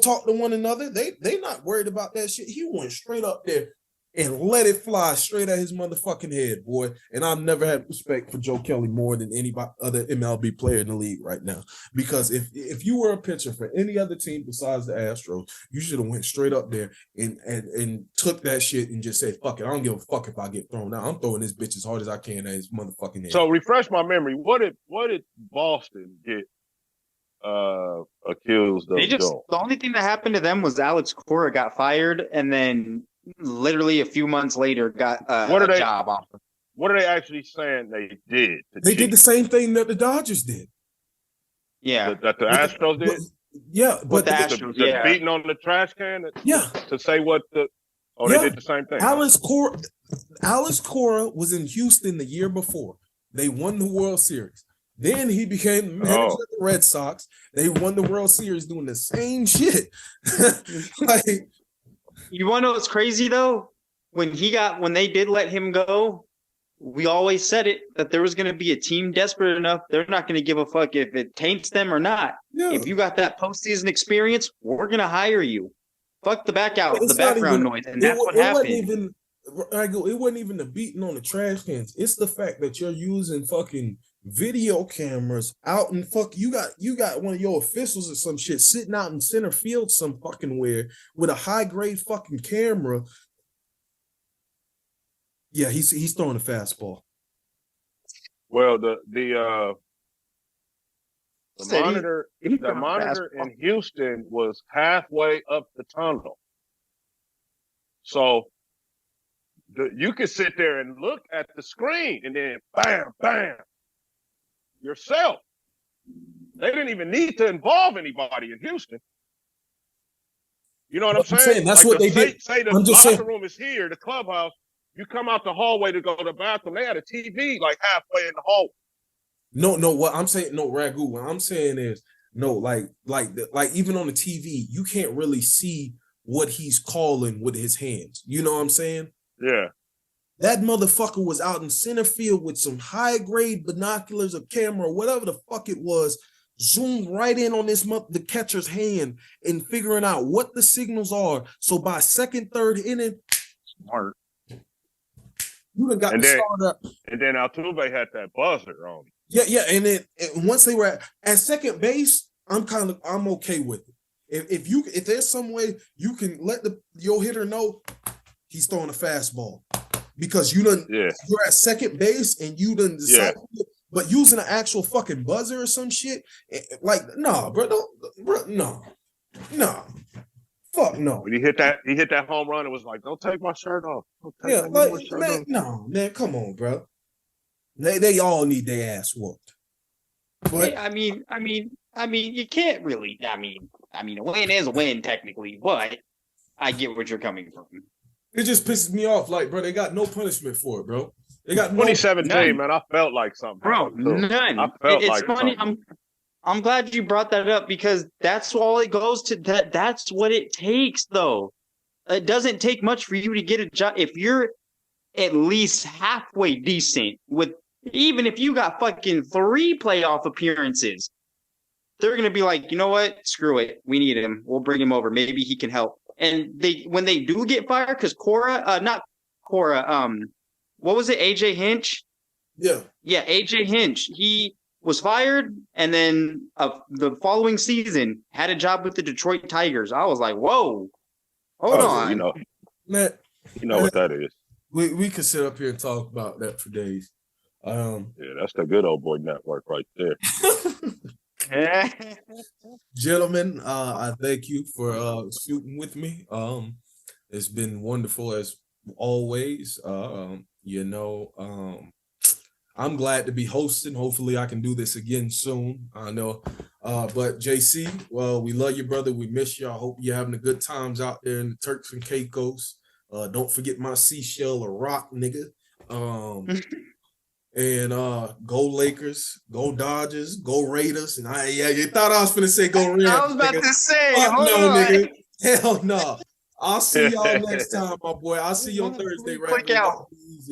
talk to one another. They not worried about that shit. He went straight up there and let it fly straight at his motherfucking head, boy. And I've never had respect for Joe Kelly more than any other MLB player in the league right now. Because if you were a pitcher for any other team besides the Astros, you should have went straight up there and took that shit and just said, fuck it, I don't give a fuck if I get thrown out. I'm throwing this bitch as hard as I can at his motherfucking head. So refresh my memory. What did Boston get accused of? The only thing that happened to them was Alex Cora got fired, and then literally a few months later got a job offer. What are they actually saying they did? They did the same thing that the Dodgers did. Yeah. That the Astros did? But the Astros, beating on the trash can? To say what the... Oh, they did the same thing. Alex Cora was in Houston the year before. They won the World Series. Then he became the manager of the Red Sox. They won the World Series doing the same shit. You want to know what's crazy though? When they did let him go, we always said it that there was going to be a team desperate enough. They're not going to give a fuck if it taints them or not. Yeah. If you got that postseason experience, we're going to hire you. Fuck the background noise, and that's what happened. It wasn't even the beating on the trash cans. It's the fact that you're using fucking video cameras out and you got one of your officials or some shit sitting out in center field some fucking where with a high grade fucking camera. Yeah, he's throwing a fastball. Well, the monitor in Houston was halfway up the tunnel, so you could sit there and look at the screen and then bam, bam. Yourself. They didn't even need to involve anybody in Houston. You know what I'm saying? That's what they did. Say the locker room is here, the clubhouse. You come out the hallway to go to the bathroom. They had a TV like halfway in the hallway. No. What I'm saying, Ragu. What I'm saying is, like even on the TV, you can't really see what he's calling with his hands. You know what I'm saying? Yeah. That motherfucker was out in center field with some high-grade binoculars or camera, whatever the fuck it was, zoomed right in on the catcher's hand and figuring out what the signals are. So by second, third inning, smart. You done got the start up. And then Altuve had that buzzer on. Yeah. And then once they were at second base, I'm okay with it. If there's some way you can let your hitter know he's throwing a fastball. Because you're at second base and you done decided, but using an actual fucking buzzer or some shit, like nah, bro, fuck no. When he hit that home run, it was like, don't take my shirt off. Man, come on, bro. They all need their ass whooped. But I mean, you can't really. I mean, a win is a win technically, but I get where you're coming from. It just pisses me off. Like, bro, they got no punishment for it, bro. They got 2017, man. I felt like something, bro. None. It's funny. I'm glad you brought that up because that's all it goes to. That's what it takes, though. It doesn't take much for you to get a job if you're at least halfway decent. Even if you got fucking 3 playoff appearances, they're gonna be like, you know what? Screw it. We need him. We'll bring him over. Maybe he can help. And when they do get fired, because not Cora, what was it? AJ Hinch? Yeah. Yeah, AJ Hinch. He was fired, and then the following season had a job with the Detroit Tigers. I was like, whoa, hold on. You know, man, what that is. We could sit up here and talk about that for days. Yeah, that's the good old boy network right there. Gentlemen, I thank you for shooting with me. It's been wonderful as always. I'm glad to be hosting. Hopefully I can do this again soon. I know. But JC, well, we love you, brother. We miss you. I hope you're having a good times out there in the Turks and Caicos. Don't forget my seashell or rock, nigga. And go Lakers, go Dodgers, go Raiders. And you thought I was gonna say go Rams. I was about nigga. to say, Nigga. Hell no. I'll see y'all next time, my boy. I'll see you on Thursday, right? Click out.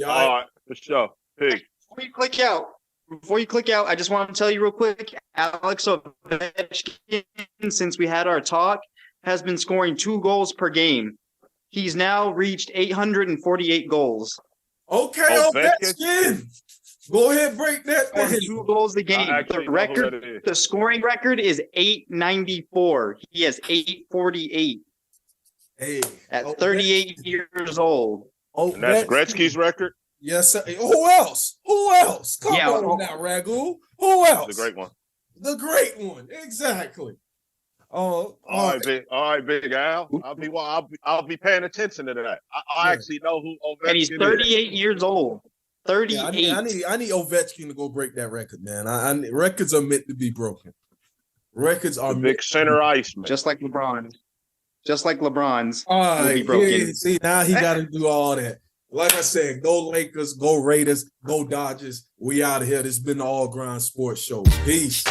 All right, for sure. Peace. Before you click out, I just want to tell you real quick, Alex Ovechkin, since we had our talk, has been scoring 2 goals per game. He's now reached 848 goals. Okay, Ovechkin. Go ahead, break that. 2 goals a game. The scoring record is 894. He has 848. Hey, at 38 years old. Oh, and that's Gretzky's record? Yes, sir. Who else? Come on now, Ragu. Who else? The great one. The great one. Exactly. All right, Big Al. I'll be paying attention to that. I actually know who Ovechkin is. And he's 38 years old. 38. Yeah, I need Ovechkin to go break that record, man. Records are meant to be broken. Records are big center ice, man. Just like LeBron's. Will be broken. Yeah, see, now he got to do all that. Like I said, go Lakers, go Raiders, go Dodgers. We out of here. This has been the All Grind Sports Show. Peace.